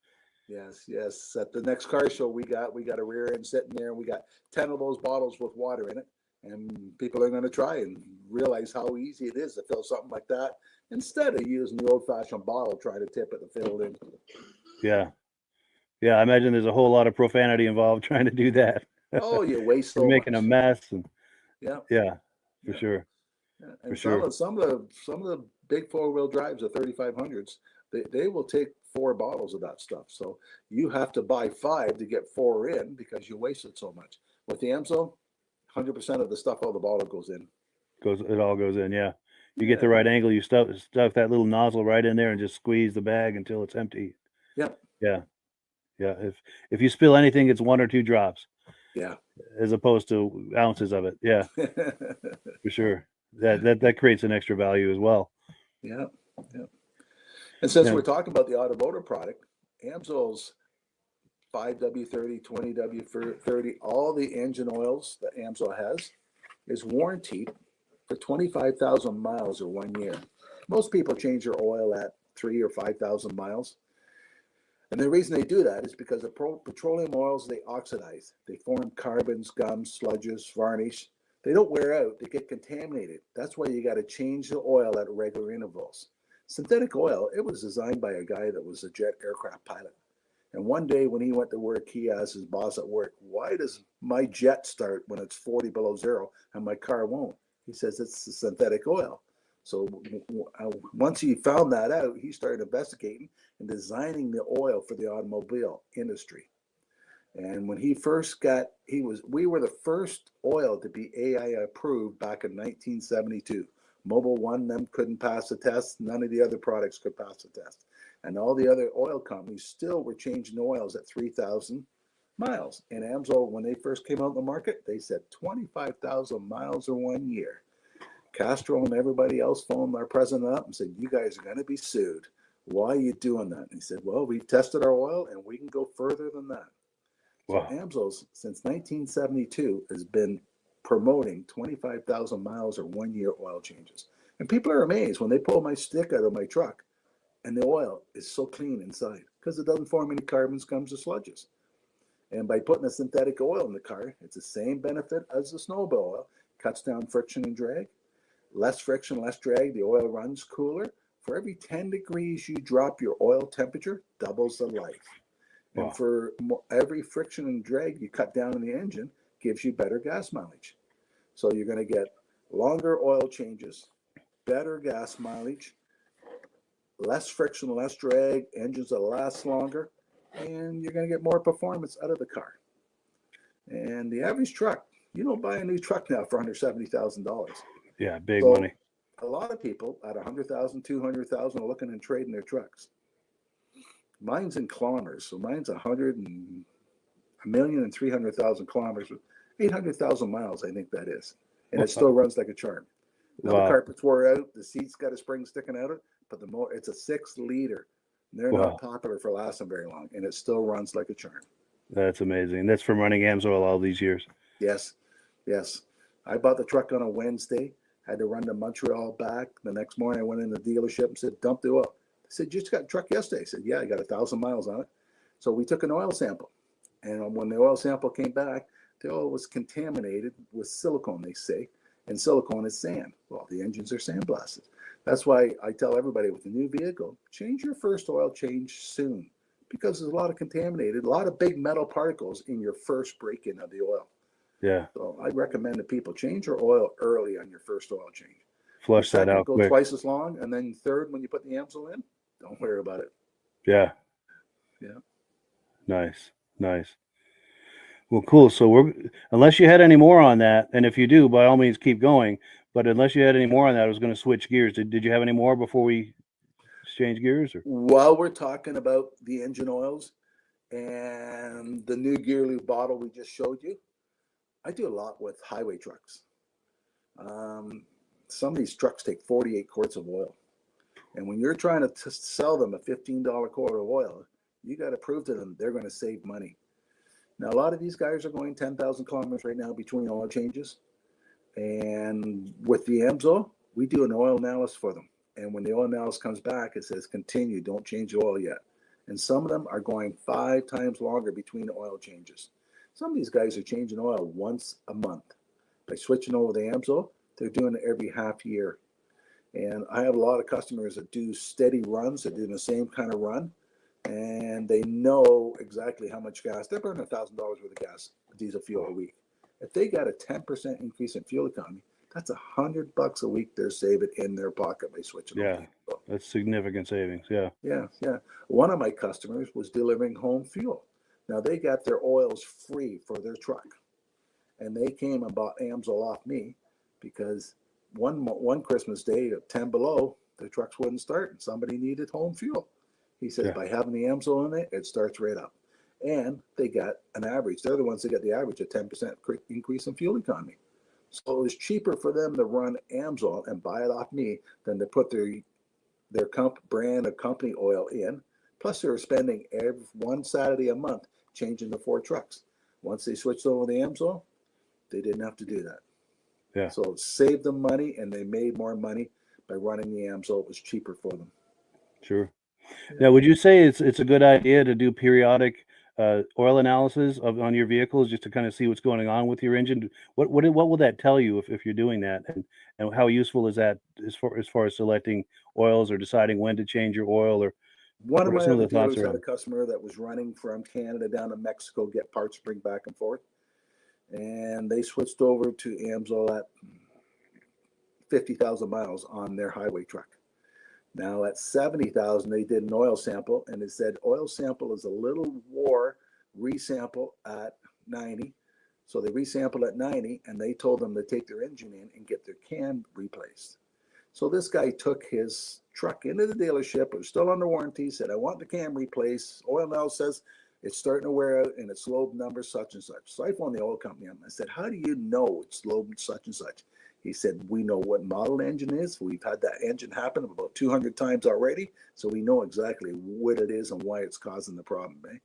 Speaker 8: Yes. At the next car show, we got a rear end sitting there, and we got 10 of those bottles with water in it. And people are going to try and realize how easy it is to fill something like that instead of using the old-fashioned bottle, trying to tip it and fill it in.
Speaker 1: Yeah. Yeah, I imagine there's a whole lot of profanity involved trying to do that.
Speaker 8: Oh, you waste so
Speaker 1: You're making
Speaker 8: much.
Speaker 1: a mess. And
Speaker 8: Yeah,
Speaker 1: for sure.
Speaker 8: Yeah. And some of the big 4-wheel drives, the 3500s, they will take 4 bottles of that stuff. So you have to buy 5 to get 4 in because you wasted so much. With the Amsoil, 100% of the stuff out of the bottle goes in.
Speaker 1: It all goes in, yeah. You get the right angle, you stuff that little nozzle right in there and just squeeze the bag until it's empty.
Speaker 8: Yep.
Speaker 1: Yeah. Yeah. If you spill anything, it's 1 or 2 drops.
Speaker 8: Yeah.
Speaker 1: As opposed to ounces of it. Yeah. For sure. That creates an extra value as well.
Speaker 8: Yeah. And since we're talking about the automotive product, Amsoil's 5W30, 20W30, all the engine oils that Amsoil has is warranted for 25,000 miles or 1 year. Most people change their oil at 3,000 or 5,000 miles. And the reason they do that is because the petroleum oils, they oxidize. They form carbons, gums, sludges, varnish. They don't wear out. They get contaminated. That's why you got to change the oil at regular intervals. Synthetic oil, it was designed by a guy that was a jet aircraft pilot. And one day when he went to work, he asked his boss at work, why does my jet start when it's 40 below zero and my car won't? He says, it's the synthetic oil. So once he found that out, he started investigating and designing the oil for the automobile industry. And when he first we were the first oil to be AI approved back in 1972. Mobil 1, them couldn't pass the test. None of the other products could pass the test. And all the other oil companies still were changing oils at 3,000 miles. And Amsoil, when they first came out in the market, they said 25,000 miles or 1 year. Castro and everybody else phoned our president up and said, you guys are going to be sued. Why are you doing that? And he said, well, we've tested our oil and we can go further than that. Wow. So Amsoil, since 1972, has been promoting 25,000 miles or 1 year oil changes. And people are amazed when they pull my stick out of my truck and the oil is so clean inside because it doesn't form any carbons, gums, or sludges. And by putting a synthetic oil in the car, it's the same benefit as the snowmobile oil. Cuts down friction and drag. Less friction, less drag, the oil runs cooler. For every 10 degrees you drop your oil temperature, doubles the life. Wow. And for every friction and drag you cut down in the engine, gives you better gas mileage. So you're going to get longer oil changes, better gas mileage, less friction, less drag, engines that last longer, and you're going to get more performance out of the car. And the average truck, you don't buy a new truck now for under $70,000.
Speaker 1: Yeah, big money.
Speaker 8: A lot of people at $100,000, $200,000 are looking and trading their trucks. Mine's in kilometers, so mine's 1,300,000 kilometers, 800,000 miles, I think that is, and it still runs like a charm. Now the carpets wore out, the seats got a spring sticking out of it, but it's a 6-liter. They're not popular for lasting very long, and it still runs like a charm.
Speaker 1: That's amazing. That's from running Amsoil all these years.
Speaker 8: Yes. I bought the truck on a Wednesday. Had to run to Montreal back. The next morning, I went in the dealership and said, dump the oil. I said, you just got a truck yesterday. I said, yeah, I got 1,000 miles on it. So we took an oil sample. And when the oil sample came back, the oil was contaminated with silicone, they say. And silicone is sand. Well, the engines are sandblasted. That's why I tell everybody with a new vehicle, change your first oil change soon. Because there's a lot of contaminated, a lot of big metal particles in your first break-in of the oil.
Speaker 1: Yeah.
Speaker 8: So I recommend that people change your oil early on your first oil change.
Speaker 1: flush that
Speaker 8: Second,
Speaker 1: out
Speaker 8: go
Speaker 1: quick.
Speaker 8: twice as long, and then third, when you put the Amsoil in, don't worry about it.
Speaker 1: Yeah.
Speaker 8: Yeah.
Speaker 1: Nice. Nice. Well, cool. So unless you had any more on that, and if you do, by all means keep going. But unless you had any more on that, I was going to switch gears. Did you have any more before we exchange gears? Or?
Speaker 8: While we're talking about the engine oils and the new gear lube bottle we just showed you, I do a lot with highway trucks. Some of these trucks take 48 quarts of oil. And when you're trying to sell them a $15 quart of oil, you got to prove to them they're going to save money. Now, a lot of these guys are going 10,000 kilometers right now between oil changes. And with the AMSOIL, we do an oil analysis for them. And when the oil analysis comes back, it says continue, don't change the oil yet. And some of them are going 5 times longer between oil changes. Some of these guys are changing oil once a month. By switching over the AMSOIL, they're doing it every half year. And I have a lot of customers that do steady runs, that do the same kind of run, and they know exactly how much gas. They're burning $1,000 worth of gas, diesel fuel a week. If they got a 10% increase in fuel economy, that's $100 a week they're saving in their pocket by switching over.
Speaker 1: Yeah, that's significant savings. Yeah.
Speaker 8: Yeah. One of my customers was delivering home fuel. Now, they got their oils free for their truck, and they came and bought AMSOIL off me because one Christmas day at 10 below, the trucks wouldn't start and somebody needed home fuel. He says, by having the AMSOIL in it, it starts right up. And they got an average. They're the ones that got the average of 10% increase in fuel economy. So it was cheaper for them to run AMSOIL and buy it off me than to put their brand of company oil in. Plus, they were spending one Saturday a month changing the 4 trucks. Once they switched over to the AMSOIL, they didn't have to do that.
Speaker 1: Yeah.
Speaker 8: So it saved them money, and they made more money by running the AMSOIL. It was cheaper for them.
Speaker 1: Sure. Now, would you say it's a good idea to do periodic oil analysis on your vehicles just to kind of see what's going on with your engine? What will that tell you if you're doing that, and how useful is that as far as selecting oils or deciding when to change your oil? Or
Speaker 8: one of my other dealers had
Speaker 1: around?
Speaker 8: a customer that was running from Canada down to Mexico, get parts, bring back and forth, and they switched over to AMSOIL at 50,000 miles on their highway truck. Now at 70,000, they did an oil sample, and it said oil sample is a little war resample at 90. So they resampled at 90, and they told them to take their engine in and get their cam replaced. So this guy took his truck into the dealership. It was still under warranty. Said, I want the cam replaced. Oil now says it's starting to wear out, and it's low number such and such. So I phoned the oil company up. I said, how do you know it's low such and such? He said, we know what model engine is. We've had that engine happen about 200 times already, so we know exactly what it is and why it's causing the problem. Eh?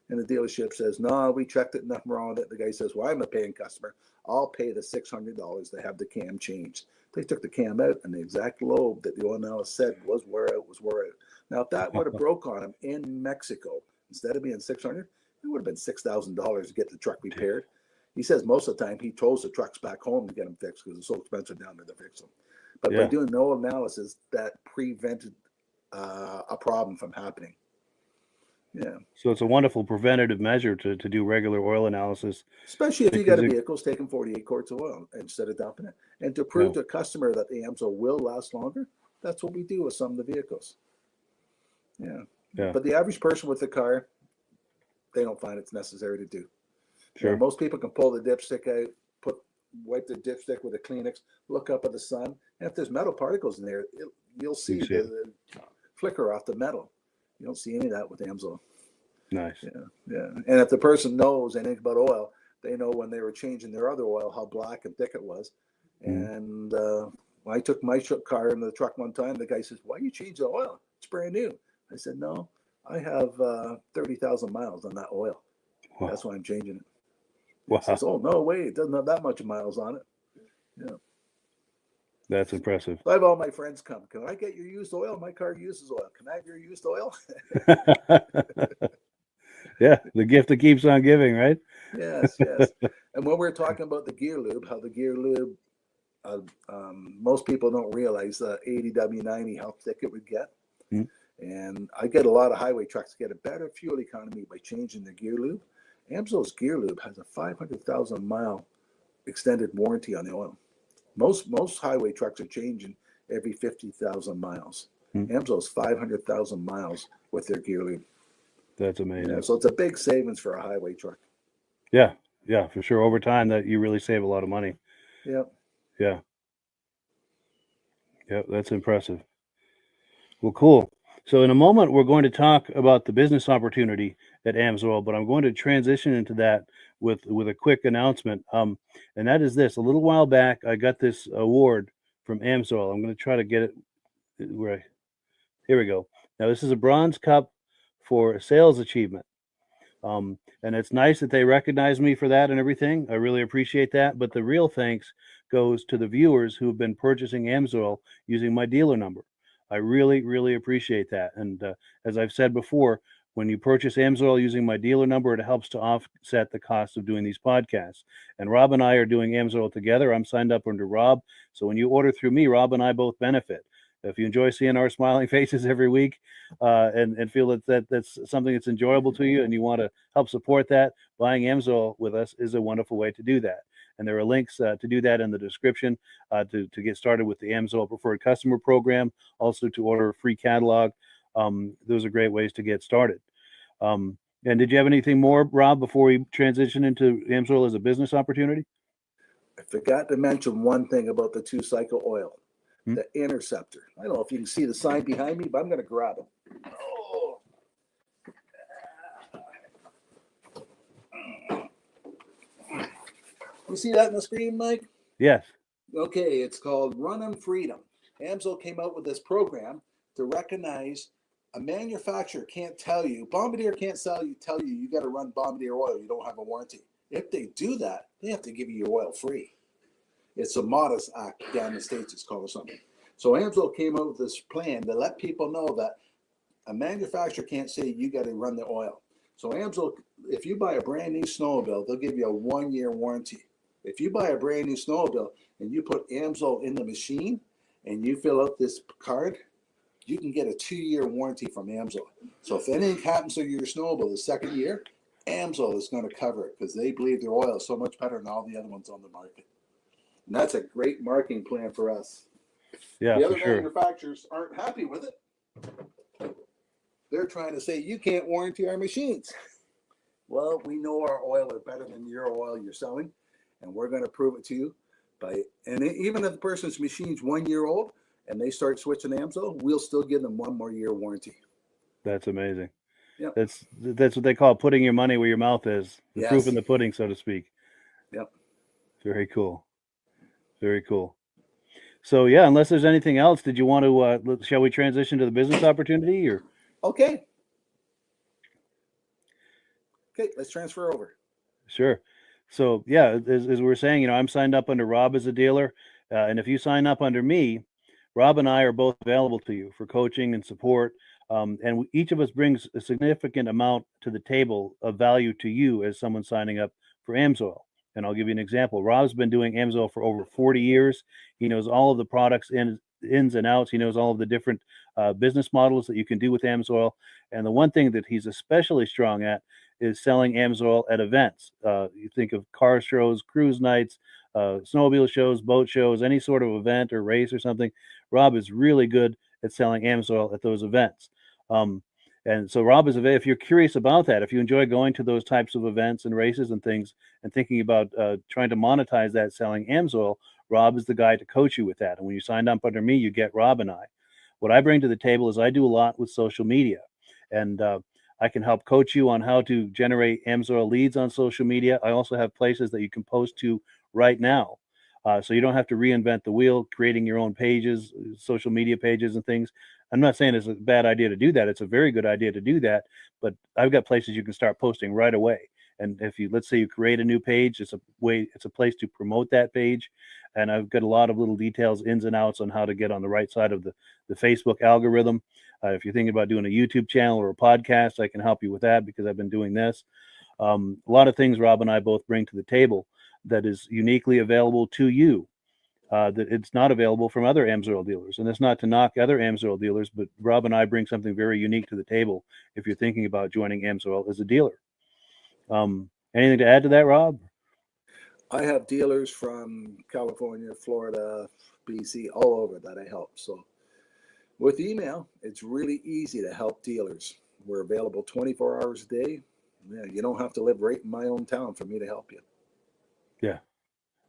Speaker 8: And the dealership says, no, we checked it, nothing wrong with it. The guy says, well, I'm a paying customer. I'll pay the $600 to have the cam changed. They took the cam out, and the exact lobe that the oil analyst said was wear out. Now, if that would have broke on him in Mexico, instead of being $600, it would have been $6,000 to get the truck repaired. He says most of the time he throws the trucks back home to get them fixed because it's so expensive down there to fix them. But by doing no analysis, that prevented a problem from happening. Yeah.
Speaker 1: So it's a wonderful preventative measure to do regular oil analysis.
Speaker 8: Especially if you got a vehicle taking 48 quarts of oil instead of dumping it. And to prove to a customer that the AMSOIL will last longer, that's what we do with some of the vehicles. Yeah. But the average person with the car, they don't find it's necessary to do. Sure. You know, most people can pull the dipstick out, wipe the dipstick with a Kleenex, look up at the sun, and if there's metal particles in there, you'll see the flicker off the metal. You don't see any of that with AMSOIL.
Speaker 1: Nice.
Speaker 8: Yeah. And if the person knows anything about oil, they know when they were changing their other oil how black and thick it was. And when I took my car into the truck one time, the guy says, "Why you change the oil? It's brand new." I said, "No, I have 30,000 miles on that oil. Wow. That's why I'm changing it." Wow. He says, "Oh, no way. It doesn't have that much miles on it." Yeah.
Speaker 1: That's impressive.
Speaker 8: I have all my friends come. Can I get your used oil? My car uses oil. Can I have your used oil?
Speaker 1: Yeah, the gift that keeps on giving, right?
Speaker 8: Yes. And when we're talking about the gear lube, how the gear lube, most people don't realize 80W90, how thick it would get. And I get a lot of highway trucks get a better fuel economy by changing the gear lube. AMSOIL's gear lube has a 500,000 mile extended warranty on the oil. Most highway trucks are changing every 50,000 miles.
Speaker 1: Hmm.
Speaker 8: AMSO's 500,000 miles with their gearling.
Speaker 1: That's amazing.
Speaker 8: Yeah, so it's a big savings for a highway truck.
Speaker 1: Yeah, yeah, for sure. Over time, that you really save a lot of money.
Speaker 8: Yeah.
Speaker 1: Yeah, yeah, that's impressive. Well, cool. So in a moment, we're going to talk about the business opportunity at AMSOIL, but I'm going to transition into that with a quick announcement. And that is this: a little while back, I got this award from AMSOIL. I'm going to try to get it where. Here we go. Now, this is a bronze cup for sales achievement. And it's nice that they recognize me for that and everything. I really appreciate that. But the real thanks goes to the viewers who have been purchasing AMSOIL using my dealer number. I really, really appreciate that. And as I've said before, when you purchase AMSOIL using my dealer number, it helps to offset the cost of doing these podcasts. And Rob and I are doing AMSOIL together. I'm signed up under Rob. So when you order through me, Rob and I both benefit. If you enjoy seeing our smiling faces every week and feel that's something that's enjoyable to you and you want to help support that, buying AMSOIL with us is a wonderful way to do that. And there are links to do that in the description to get started with the AMSOIL Preferred Customer Program, also to order a free catalog. Those are great ways to get started. And did you have anything more, Rob, before we transition into AMSOIL as a business opportunity?
Speaker 8: I forgot to mention one thing about the two-cycle oil. The Interceptor. I don't know if you can see the sign behind me, but I'm going to grab it. Oh. You see that on the screen, Mike?
Speaker 1: Yes.
Speaker 8: Okay, it's called Run on Freedom. AMSOIL came out with this program to recognize a manufacturer can't tell you, Bombardier can't tell you you got to run Bombardier oil, you don't have a warranty. If they do that, they have to give you your oil free. It's a modest act down in the States, it's called something. So AMSOIL came out with this plan to let people know that a manufacturer can't say you got to run the oil. So AMSOIL, if you buy a brand new snowmobile, they'll give you a 1-year warranty. If you buy a brand new snowmobile and you put AMSOIL in the machine and you fill out this card, you can get a 2-year warranty from AMSOIL. So if anything happens to your snowmobile the second year, AMSOIL is going to cover it because they believe their oil is so much better than all the other ones on the market. And that's a great marketing plan for us.
Speaker 1: Yeah,
Speaker 8: the other
Speaker 1: for sure.
Speaker 8: manufacturers aren't happy with it. They're trying to say, you can't warranty our machines. Well, we know our oil is better than your oil you're selling, and we're going to prove it to you. And even if the person's machine's 1 year old and they start switching to AMSOIL, we'll still give them 1 more year warranty.
Speaker 1: That's amazing.
Speaker 8: Yep.
Speaker 1: That's what they call putting your money where your mouth is. The
Speaker 8: Yes.
Speaker 1: proof in the pudding, so to speak.
Speaker 8: Yep.
Speaker 1: Very cool. Very cool. So yeah, unless there's anything else, did you want to? Shall we transition to the business opportunity, or?
Speaker 8: Okay, let's transfer over.
Speaker 1: Sure. So yeah, as we're saying, I'm signed up under Rob as a dealer, and if you sign up under me, Rob and I are both available to you for coaching and support. And each of us brings a significant amount to the table of value to you as someone signing up for AMSOIL. And I'll give you an example. Rob's been doing AMSOIL for over 40 years. He knows all of the products ins and outs. He knows all of the different business models that you can do with AMSOIL. And the one thing that he's especially strong at is selling AMSOIL at events. You think of car shows, cruise nights, snowmobile shows, boat shows, any sort of event or race or something. Rob is really good at selling AMSOIL at those events. And so Rob is if you're curious about that, if you enjoy going to those types of events and races and things and thinking about trying to monetize that selling AMSOIL, Rob is the guy to coach you with that. And when you sign up under me, you get Rob and I. What I bring to the table is I do a lot with social media, and I can help coach you on how to generate AMSOIL leads on social media. I also have places that you can post to right now. So you don't have to reinvent the wheel, creating your own pages, social media pages and things. I'm not saying it's a bad idea to do that. It's a very good idea to do that. But I've got places you can start posting right away. And if let's say you create a new page, it's a place to promote that page. And I've got a lot of little details, ins and outs on how to get on the right side of the Facebook algorithm. If you're thinking about doing a YouTube channel or a podcast, I can help you with that because I've been doing this. A lot of things Rob and I both bring to the table that is uniquely available to you, that it's not available from other AMSOIL dealers. And it's not to knock other AMSOIL dealers, but Rob and I bring something very unique to the table if you're thinking about joining AMSOIL as a dealer. Anything to add to that, Rob?
Speaker 8: I have dealers from California, Florida, BC, all over that I help. So with email, it's really easy to help dealers. We're available 24 hours a day. Yeah, you don't have to live right in my own town for me to help you.
Speaker 1: Yeah,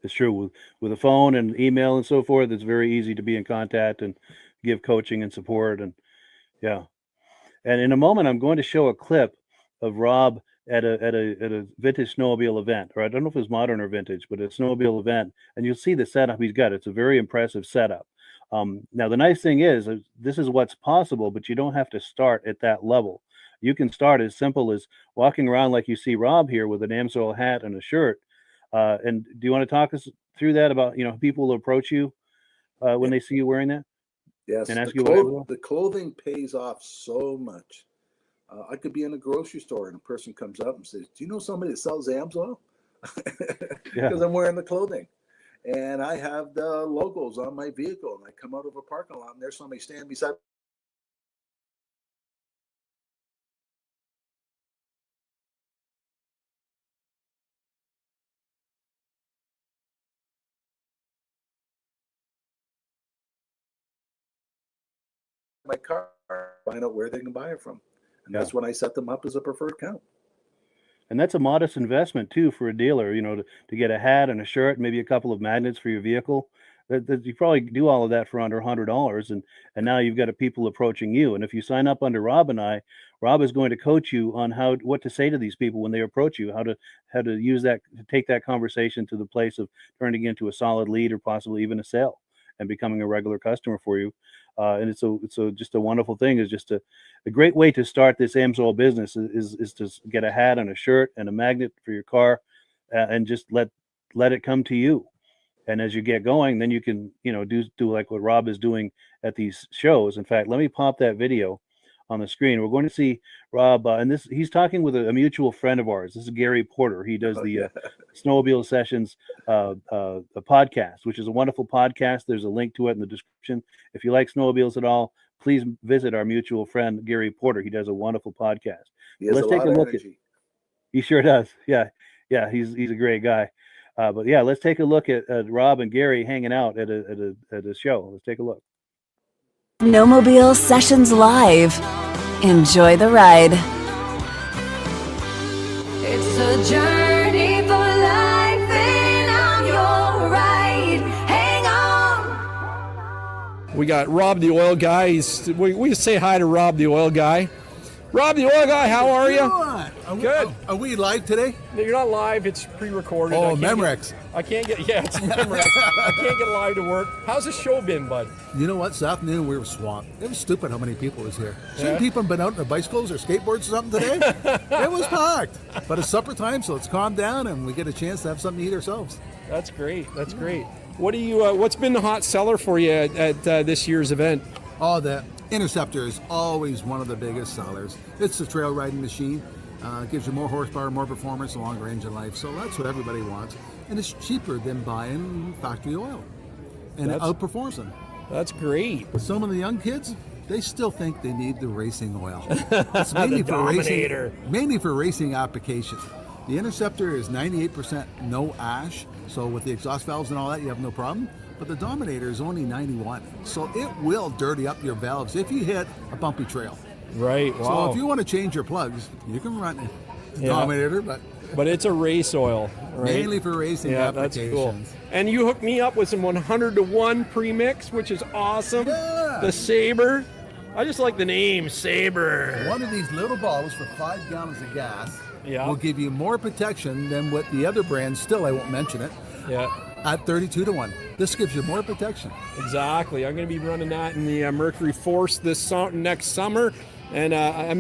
Speaker 1: it's true. With a phone and email and so forth, it's very easy to be in contact and give coaching and support. And yeah. And in a moment, I'm going to show a clip of Rob at a vintage snowmobile event, or I don't know if it's modern or vintage, but a snowmobile event, and you'll see the setup he's got. It's a very impressive setup. Now, the nice thing is this is what's possible, but you don't have to start at that level. You can start as simple as walking around like you see Rob here with an AMSOIL hat and a shirt. And do you want to talk us through that about, people will approach you when they see you wearing that?
Speaker 8: Yes,
Speaker 1: And ask
Speaker 8: the,
Speaker 1: you what you
Speaker 8: the clothing pays off so much. I could be in a grocery store and a person comes up and says, "Do you know somebody that sells AMSOIL?"
Speaker 1: Yeah.
Speaker 8: Because I'm wearing the clothing. And I have the logos on my vehicle, and I come out of a parking lot and there's somebody standing beside my car, find out where they can buy it from. And
Speaker 1: Yeah.
Speaker 8: that's when I set them up as a preferred account.
Speaker 1: And that's a modest investment too for a dealer, to get a hat and a shirt, maybe a couple of magnets for your vehicle. That you probably do all of that for under $100, and now you've got people approaching you. And if you sign up under Rob and I, Rob is going to coach you on what to say to these people when they approach you, how to use that, to take that conversation to the place of turning into a solid lead or possibly even a sale and becoming a regular customer for you. And it's just a wonderful thing. It's just a great way to start this AMSOIL business is to get a hat and a shirt and a magnet for your car, and just let it come to you. And as you get going, then you can do like what Rob is doing at these shows. In fact, let me pop that video on the screen. We're going to see Rob, and he's talking with a mutual friend of ours. This is Gary Porter. He does the Snowmobile Sessions a podcast, which is a wonderful podcast. There's a link to it in the description. If you like snowmobiles at all, please visit our mutual friend Gary Porter. He does a wonderful podcast.
Speaker 8: Let's take a look at.
Speaker 1: He sure does. Yeah, he's a great guy. But yeah, let's take a look at Rob and Gary hanging out at a show. Let's take a look.
Speaker 9: Snowmobile Sessions Live. Enjoy the ride.
Speaker 10: It's a journey for life, and I'm your ride. Hang on.
Speaker 11: We got Rob the Oil Guy. We say hi to Rob the Oil Guy. Rob the Oil Guy, how are you? Good.
Speaker 12: Are we live today?
Speaker 11: No, you're not live. It's pre-recorded.
Speaker 12: Oh, Memorex.
Speaker 11: It's Memorex. I can't get live to work. How's the show been, bud?
Speaker 12: You know what? This afternoon we were swamped. It was stupid how many people was here. Shouldn't
Speaker 11: Yeah.
Speaker 12: people have been out on their bicycles or skateboards or something today? It was packed. But it's supper time, so it's calmed down and we get a chance to have something to eat ourselves.
Speaker 11: That's great. That's great. What do you? What's been the hot seller for you at this year's event?
Speaker 12: Oh, the Interceptor is always one of the biggest sellers. It's a trail riding machine. Gives you more horsepower, more performance, a longer engine life. So that's what everybody wants. And it's cheaper than buying factory oil. And it outperforms them.
Speaker 11: That's great.
Speaker 12: Some of the young kids, they still think they need the racing oil. It's mainly mainly for racing applications. The Interceptor is 98% no ash. So with the exhaust valves and all that, you have no problem. But the Dominator is only 91. So it will dirty up your valves if you hit a bumpy trail.
Speaker 11: Right. Wow.
Speaker 12: So if you want to change your plugs, you can run the Dominator, but
Speaker 11: it's a race oil, right?
Speaker 12: Mainly for racing applications.
Speaker 11: That's cool. And you hooked me up with some 100-to-1 premix, which is awesome.
Speaker 12: Yeah.
Speaker 11: The Sabre. I just like the name Sabre.
Speaker 12: One of these little bottles for 5 gallons of gas
Speaker 11: Yeah.
Speaker 12: will give you more protection than what the other brands, still I won't mention it,
Speaker 11: Yeah.
Speaker 12: at 32-to-1. This gives you more protection.
Speaker 11: Exactly. I'm going to be running that in the Mercury Force next summer. And I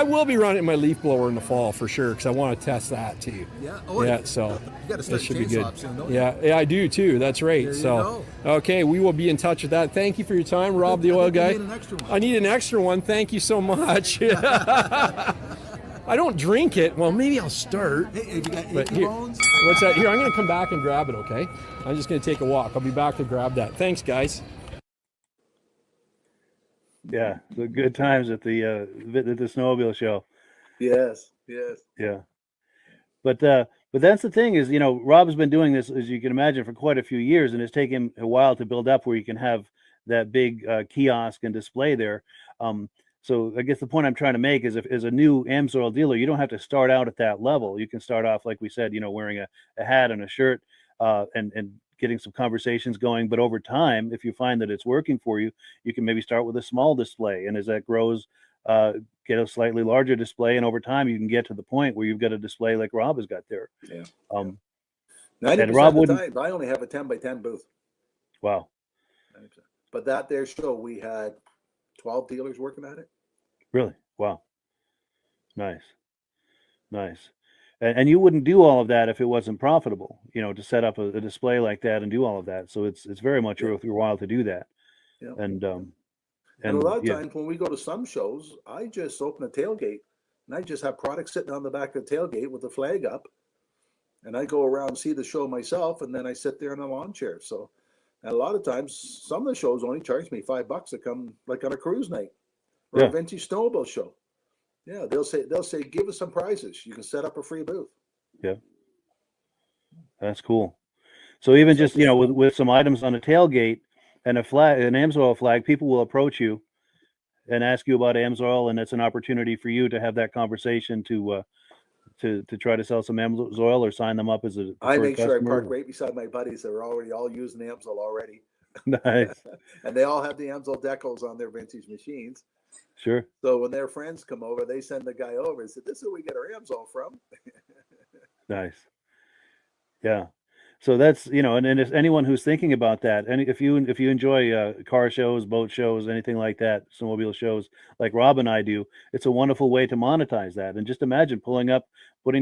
Speaker 11: will be running my leaf blower in the fall for sure, because I want to test that too.
Speaker 12: Yeah.
Speaker 11: So
Speaker 12: you got to start
Speaker 11: should be good.
Speaker 12: chainsaw soon, don't you?
Speaker 11: Yeah, I do too. That's right.
Speaker 12: There you
Speaker 11: So, okay, we will be in touch with that. Thank you for your time, Rob the Oil Guy.
Speaker 12: You need an extra one.
Speaker 11: I need an extra one. Thank you so much. I don't drink it. Well, maybe I'll start.
Speaker 12: Hey, have you got
Speaker 11: But
Speaker 12: achy
Speaker 11: here,
Speaker 12: bones?
Speaker 11: what's that? Here, I'm going to come back and grab it. Okay. I'm just going to take a walk. I'll be back to grab that. Thanks, guys.
Speaker 1: Yeah, the good times at the snowmobile show.
Speaker 8: Yes.
Speaker 1: Yeah, but But that's the thing is, Rob's been doing this, as you can imagine, for quite a few years, and it's taken him a while to build up where you can have that big kiosk and display there. So I guess the point I'm trying to make is, if as a new AMSOIL dealer, you don't have to start out at that level. You can start off, like we said, wearing a hat and a shirt, and getting some conversations going. But over time, if you find that it's working for you, you can maybe start with a small display, and as that grows, get a slightly larger display, and over time you can get to the point where you've got a display like Rob has got there.
Speaker 8: Yeah.
Speaker 1: 90%
Speaker 8: And Rob of the time, I only have a 10x10 booth.
Speaker 1: Wow.
Speaker 8: 90%. But that there show, we had 12 dealers working at it.
Speaker 1: Really? Wow. Nice. And you wouldn't do all of that if it wasn't profitable, to set up a display like that and do all of that. So it's very much worth your while to do that.
Speaker 8: Yeah.
Speaker 1: And
Speaker 8: a lot of times when we go to some shows, I just open a tailgate and I just have products sitting on the back of the tailgate with the flag up. And I go around and see the show myself, and then I sit there in a lawn chair. So, and a lot of times, some of the shows only charge me $5 to come, like on a cruise night or a vintage snowmobile show. Yeah, they'll say, give us some prizes. You can set up a free booth.
Speaker 1: Yeah, that's cool. So even just with some items on a tailgate and a flag, an AMSOIL flag, people will approach you and ask you about AMSOIL, and it's an opportunity for you to have that conversation to try to sell some AMSOIL or sign them up as a
Speaker 8: I make sure I
Speaker 1: customer.
Speaker 8: park right beside my buddies that are already all using AMSOIL already.
Speaker 1: Nice.
Speaker 8: And they all have the AMSOIL decals on their vintage machines.
Speaker 1: Sure.
Speaker 8: So when their friends come over, they send the guy over and say, "This is where we get our AMSOIL from."
Speaker 1: Nice. Yeah. So that's, and if anyone who's thinking about that, and if you enjoy car shows, boat shows, anything like that, snowmobile shows like Rob and I do, it's a wonderful way to monetize that. And just imagine putting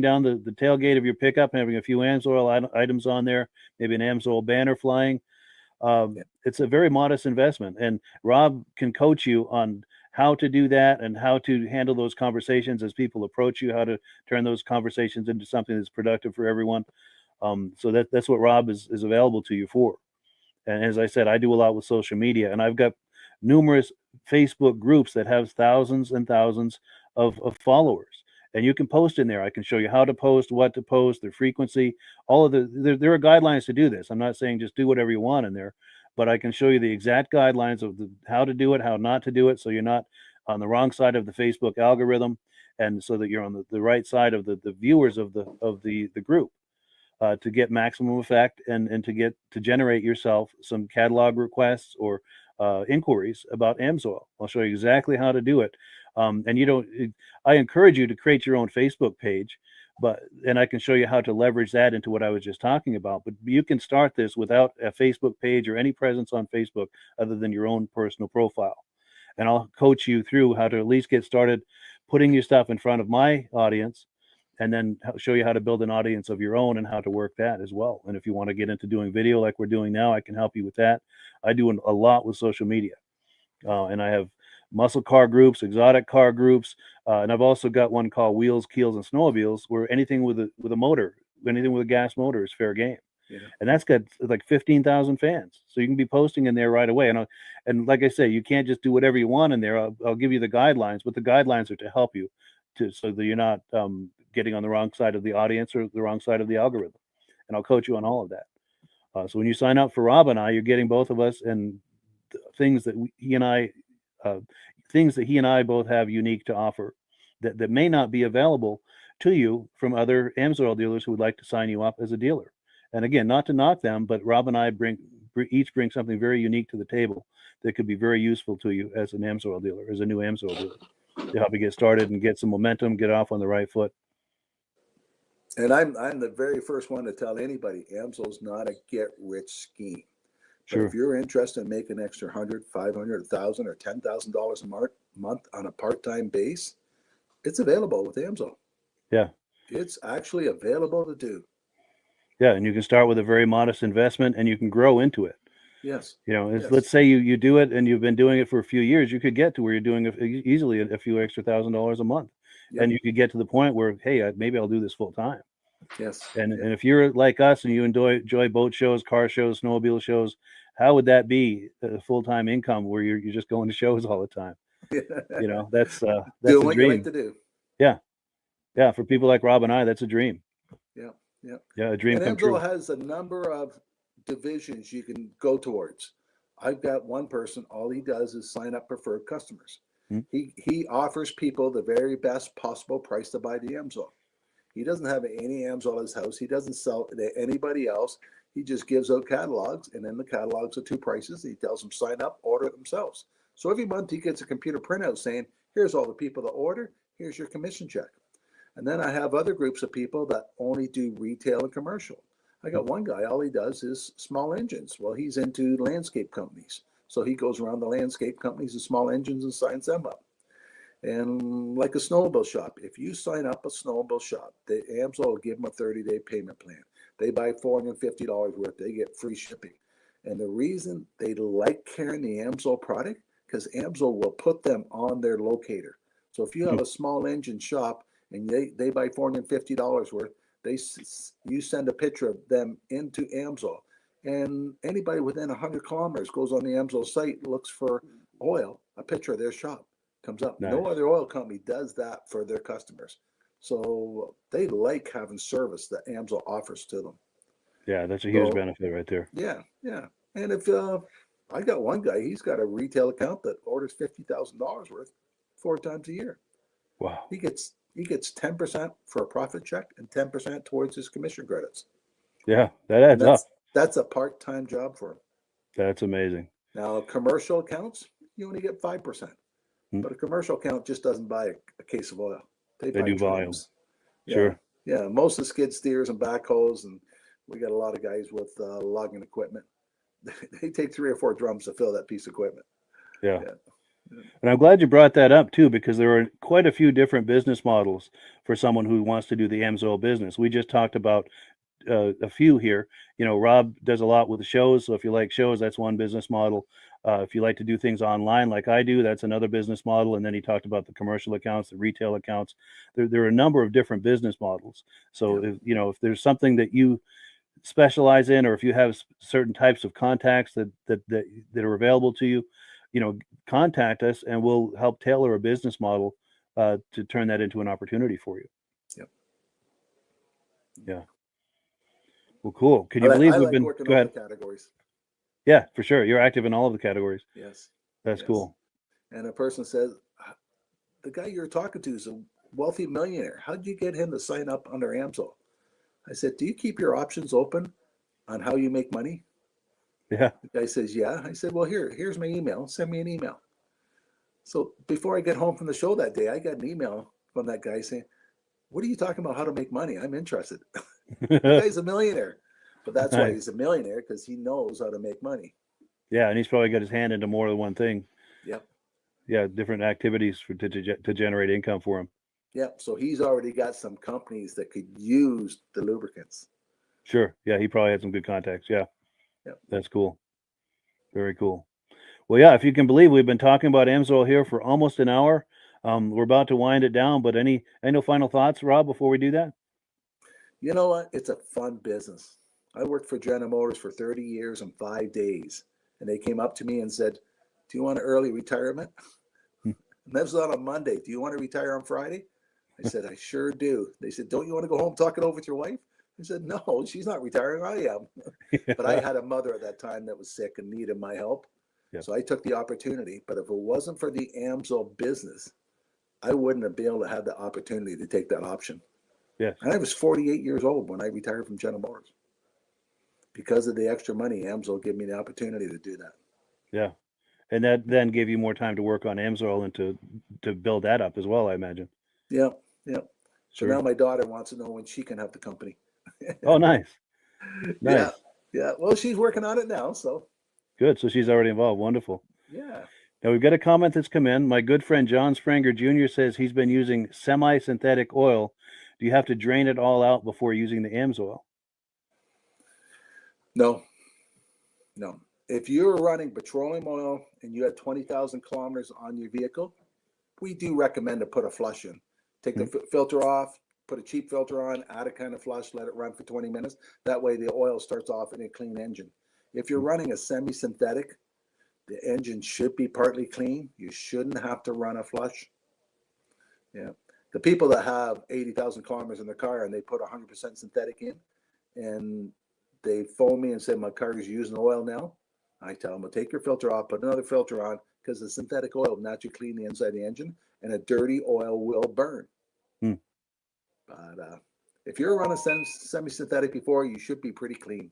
Speaker 1: down the tailgate of your pickup and having a few AMSOIL items on there, maybe an AMSOIL banner flying. It's a very modest investment, and Rob can coach you on how to do that and how to handle those conversations as people approach you, how to turn those conversations into something that's productive for everyone. So that's what Rob is available to you for. And as I said, I do a lot with social media, and I've got numerous Facebook groups that have thousands and thousands of followers. And you can post in there. I can show you how to post, what to post, their frequency, all of there are guidelines to do this. I'm not saying just do whatever you want in there, but I can show you the exact guidelines of how to do it, how not to do it, so you're not on the wrong side of the Facebook algorithm, and so that you're on the right side of the viewers of the group, to get maximum effect and to generate yourself some catalog requests or inquiries about AMSOIL. I'll show you exactly how to do it. And I encourage you to create your own Facebook page, and I can show you how to leverage that into what I was just talking about. But you can start this without a Facebook page or any presence on Facebook other than your own personal profile. And I'll coach you through how to at least get started putting your stuff in front of my audience, and then show you how to build an audience of your own and how to work that as well. And if you want to get into doing video like we're doing now, I can help you with that. I do a lot with social media, and I have muscle car groups, exotic car groups, and I've also got one called Wheels, Keels, and Snowmobiles, where anything with a motor, anything with a gas motor is fair game. Yeah. And that's got like 15,000 fans, so you can be posting in there right away. And like I say, you can't just do whatever you want in there. I'll give you the guidelines, but the guidelines are to help you so that you're not getting on the wrong side of the audience or the wrong side of the algorithm. And I'll coach you on all of that. So when you sign up for Rob and I, you're getting both of us and things that he and I both have unique to offer that may not be available to you from other AMSOIL dealers who would like to sign you up as a dealer. And again, not to knock them, but Rob and I each bring something very unique to the table that could be very useful to you as an AMSOIL dealer, as a new AMSOIL dealer, to help you get started and get some momentum, get off on the right foot.
Speaker 8: And I'm the very first one to tell anybody, AMSOIL's not a get-rich scheme. Sure. But if you're interested in making an extra $100, $500, $1,000, or $10,000 a month on a part-time base, it's available with AMSOIL.
Speaker 1: Yeah.
Speaker 8: It's actually available to do.
Speaker 1: Yeah, and you can start with a very modest investment, and you can grow into it.
Speaker 8: Yes.
Speaker 1: Yes. Let's say you do it, and you've been doing it for a few years. You could get to where you're doing easily a few extra $1,000 a month, and you could get to the point where, hey, maybe I'll do this full time.
Speaker 8: Yes.
Speaker 1: And if you're like us and you enjoy boat shows, car shows, snowmobile shows, how would that be a full-time income where you're just going to shows all the time? That's
Speaker 8: doing
Speaker 1: a
Speaker 8: what
Speaker 1: dream.
Speaker 8: you like to do.
Speaker 1: Yeah. For people like Rob and I, that's a dream.
Speaker 8: Yeah. Yeah.
Speaker 1: Yeah, a dream
Speaker 8: And
Speaker 1: come
Speaker 8: Amsoil
Speaker 1: true.
Speaker 8: has a number of divisions you can go towards. I've got one person, all he does is sign up preferred customers.
Speaker 1: Hmm.
Speaker 8: He offers people the very best possible price to buy the Amsoil. He doesn't have any Amsoil at his house. He doesn't sell it to anybody else. He just gives out catalogs, and in the catalogs are two prices. He tells them sign up, order it themselves. So every month he gets a computer printout saying, here's all the people that order, here's your commission check. And then I have other groups of people that only do retail and commercial. I got one guy, all he does is small engines. Well, he's into landscape companies. So he goes around the landscape companies and small engines and signs them up. And like a snowmobile shop, if you sign up a snowmobile shop, the Amsoil will give them a 30-day payment plan. They buy $450 worth, they get free shipping. And the reason they like carrying the Amsoil product, because Amsoil will put them on their locator. So if you have a small engine shop and they buy $450 worth, you send a picture of them into Amsoil, and anybody within 100 kilometers goes on the Amsoil site, looks for oil, a picture of their shop comes up.
Speaker 1: Nice.
Speaker 8: No other oil company does that for their customers. So they like having service that Amsoil offers to them.
Speaker 1: Yeah, that's a huge
Speaker 8: So,
Speaker 1: benefit right there.
Speaker 8: Yeah, yeah. And if I got one guy, he's got a retail account that orders $50,000 worth 4 times a year.
Speaker 1: Wow.
Speaker 8: He gets 10% for a profit check and 10% towards his commission credits.
Speaker 1: Yeah, that adds up.
Speaker 8: That's a part-time job for him.
Speaker 1: That's amazing.
Speaker 8: Now, commercial accounts, you only get 5%.
Speaker 1: Hmm.
Speaker 8: But a commercial account just doesn't buy a case of oil. They buy
Speaker 1: do volume.
Speaker 8: drums.
Speaker 1: Sure.
Speaker 8: Yeah, most of the skid steers and backhoes, and we got a lot of guys with logging equipment. They take 3 or 4 drums to fill that piece of equipment.
Speaker 1: Yeah. And I'm glad you brought that up too, because there are quite a few different business models for someone who wants to do the Amsoil business. We just talked about a few here. You know, Rob does a lot with the shows. So if you like shows, that's one business model. If you like to do things online like I do, that's another business model. And then he talked about the commercial accounts, the retail accounts. There are a number of different business models. So if there's something that you specialize in, or if you have certain types of contacts that are available to you, contact us and we'll help tailor a business model to turn that into an opportunity for you.
Speaker 8: Yep.
Speaker 1: Yeah. Well, cool. Can you believe we've been?
Speaker 8: Working
Speaker 1: Go ahead.
Speaker 8: all the categories.
Speaker 1: Yeah, for sure. You're active in all of the categories.
Speaker 8: Yes.
Speaker 1: That's cool.
Speaker 8: And a person says, the guy you're talking to is a wealthy millionaire. How did you get him to sign up under Amsoil? I said, do you keep your options open on how you make money?
Speaker 1: Yeah.
Speaker 8: The guy says, yeah. I said, well, here's my email. Send me an email. So before I get home from the show that day, I got an email from that guy saying, what are you talking about? How to make money? I'm interested. The guy's a millionaire, but that's why he's a millionaire, because he knows how to make money.
Speaker 1: Yeah, and he's probably got his hand into more than one thing.
Speaker 8: Yep.
Speaker 1: Yeah, different activities to generate income for him.
Speaker 8: Yep. So he's already got some companies that could use the lubricants.
Speaker 1: Sure. Yeah, he probably had some good contacts. Yeah.
Speaker 8: Yep.
Speaker 1: That's cool. Very cool. Well, yeah, if you can believe, we've been talking about Amsoil here for almost an hour. We're about to wind it down, but any final thoughts, Rob, before we do that?
Speaker 8: You know what? It's a fun business. I worked for General Motors for 30 years and 5 days, and they came up to me and said, do you want an early retirement? And that was on a Monday. Do you want to retire on Friday? I said, I sure do. They said, don't you want to go home, talk it over with your wife? I said, no, she's not retiring. I am. But I had a mother at that time that was sick and needed my help. Yep. So I took the opportunity. But if it wasn't for the Amsoil business, I wouldn't have been able to have the opportunity to take that option.
Speaker 1: Yeah.
Speaker 8: And I was 48 years old when I retired from General Motors. Because of the extra money, Amsoil gave me the opportunity to do that.
Speaker 1: Yeah. And that then gave you more time to work on Amsoil and to build that up as well, I imagine.
Speaker 8: Yeah. Yeah. So
Speaker 1: Sure.
Speaker 8: now my daughter wants to know when she can have the company.
Speaker 1: Oh, nice. Nice.
Speaker 8: Yeah. Yeah. Well, she's working on it now. So
Speaker 1: good. So she's already involved. Wonderful.
Speaker 8: yeah.
Speaker 1: Now we've got a comment that's come in. My good friend John Springer Jr. says he's been using semi-synthetic oil. Do you have to drain it all out before using the Amsoil?
Speaker 8: No. If you're running petroleum oil and you had 20,000 kilometers on your vehicle, we do recommend to put a flush in. Take the filter off, put a cheap filter on, add a kind of flush, let it run for 20 minutes. That way the oil starts off in a clean engine. If you're running a semi-synthetic, the engine should be partly clean. You shouldn't have to run a flush. Yeah. The people that have 80,000 kilometers in their car and they put 100% synthetic in, and they phone me and say my car is using oil now, I tell them, well, take your filter off, put another filter on, because the synthetic oil will naturally clean the inside of the engine, and a dirty oil will burn. But if you're running semi-synthetic before, you should be pretty clean.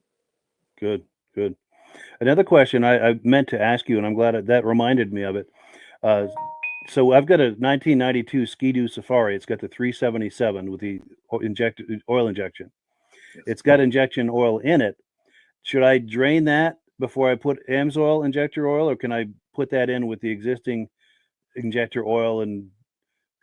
Speaker 1: Good, good. Another question I meant to ask you, and I'm glad that reminded me of it. So I've got a 1992 Ski-Doo Safari. It's got the 377 with the oil injection.
Speaker 8: Yes.
Speaker 1: It's got injection oil in it. Should I drain that before I put AMSOIL injector oil, or can I put that in with the existing injector oil? And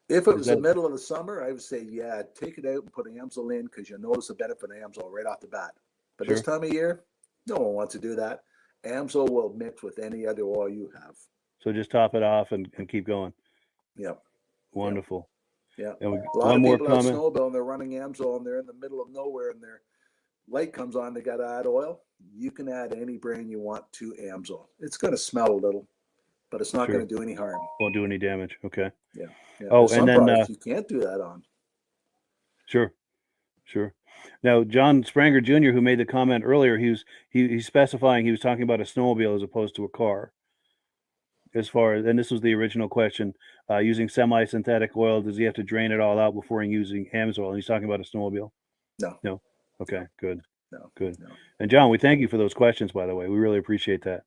Speaker 8: if it was the middle of the summer, I would say, yeah, take it out and put AMSOIL in, because you'll notice the benefit of AMSOIL right off the bat. But
Speaker 1: Sure.
Speaker 8: This time of year, no one wants to do that. AMSOIL will mix with any other oil you have.
Speaker 1: So just top it off and keep going.
Speaker 8: Yep.
Speaker 1: Wonderful.
Speaker 8: Yeah.
Speaker 1: And
Speaker 8: A lot
Speaker 1: one
Speaker 8: of
Speaker 1: more
Speaker 8: people out
Speaker 1: comment.
Speaker 8: snowmobile and they're running AMSOIL and they're in the middle of nowhere and their light comes on, they got to add oil. You can add any brand you want to AMSOIL. It's going to smell a little, but it's not
Speaker 1: Sure.
Speaker 8: going to do any harm.
Speaker 1: Won't do any damage. Okay.
Speaker 8: Yeah.
Speaker 1: Oh,
Speaker 8: There's
Speaker 1: and
Speaker 8: some
Speaker 1: then
Speaker 8: products you can't do that on.
Speaker 1: Sure. Now, John Spranger Jr., who made the comment earlier, he's specifying he was talking about a snowmobile as opposed to a car. As far as, and this was the original question, using semi-synthetic oil, does he have to drain it all out before using AMSOIL? And he's talking about a snowmobile. No. Okay. Good.
Speaker 8: No.
Speaker 1: Good.
Speaker 8: No.
Speaker 1: And John, we thank you for those questions, by the way. We really appreciate that.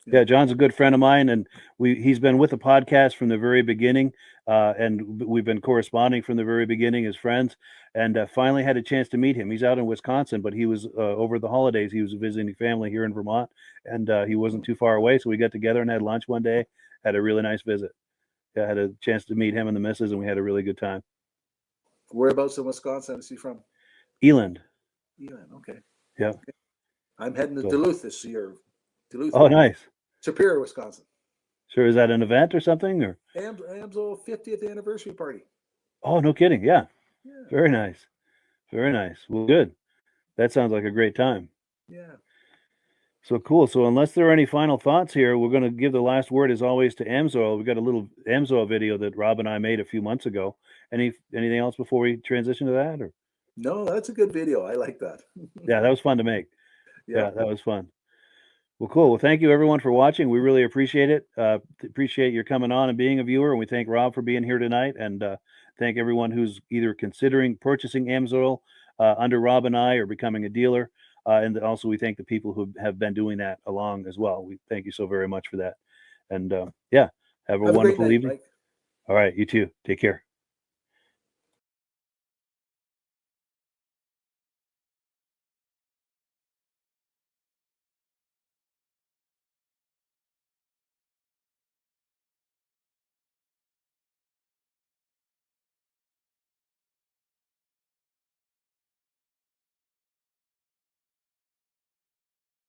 Speaker 1: Yeah, John's a good friend of mine, and he's been with the podcast from the very beginning, and we've been corresponding from the very beginning as friends, and finally had a chance to meet him. He's out in Wisconsin, but he was over the holidays. He was visiting family here in Vermont, and he wasn't too far away, so we got together and had lunch one day. Had a really nice visit. Yeah, I had a chance to meet him and the missus, and we had a really good time.
Speaker 8: Whereabouts in Wisconsin is he from?
Speaker 1: Eland.
Speaker 8: Eland, okay.
Speaker 1: Yeah.
Speaker 8: Okay. I'm heading to Duluth this year. Duluth.
Speaker 1: Oh, nice.
Speaker 8: Superior, Wisconsin.
Speaker 1: Sure. Is that an event or something? Or
Speaker 8: AMSOIL 50th anniversary party.
Speaker 1: Oh, no kidding. Yeah. Very nice. Very nice. Well, good. That sounds like a great time.
Speaker 8: Yeah.
Speaker 1: So cool. So unless there are any final thoughts here, we're going to give the last word as always to AMSOIL. We got a little AMSOIL video that Rob and I made a few months ago. Anything else before we transition to that? Or
Speaker 8: no, that's a good video. I like that.
Speaker 1: Yeah, that was fun to make.
Speaker 8: Yeah,
Speaker 1: that was fun. Well, cool. Well, thank you everyone for watching. We really appreciate it. Appreciate your coming on and being a viewer. And we thank Rob for being here tonight. And thank everyone who's either considering purchasing AMSOIL under Rob and I or becoming a dealer. And also we thank the people who have been doing that along as well. We thank you so very much for that. And yeah, have a wonderful evening.
Speaker 8: Mike.
Speaker 1: All right. You too. Take care.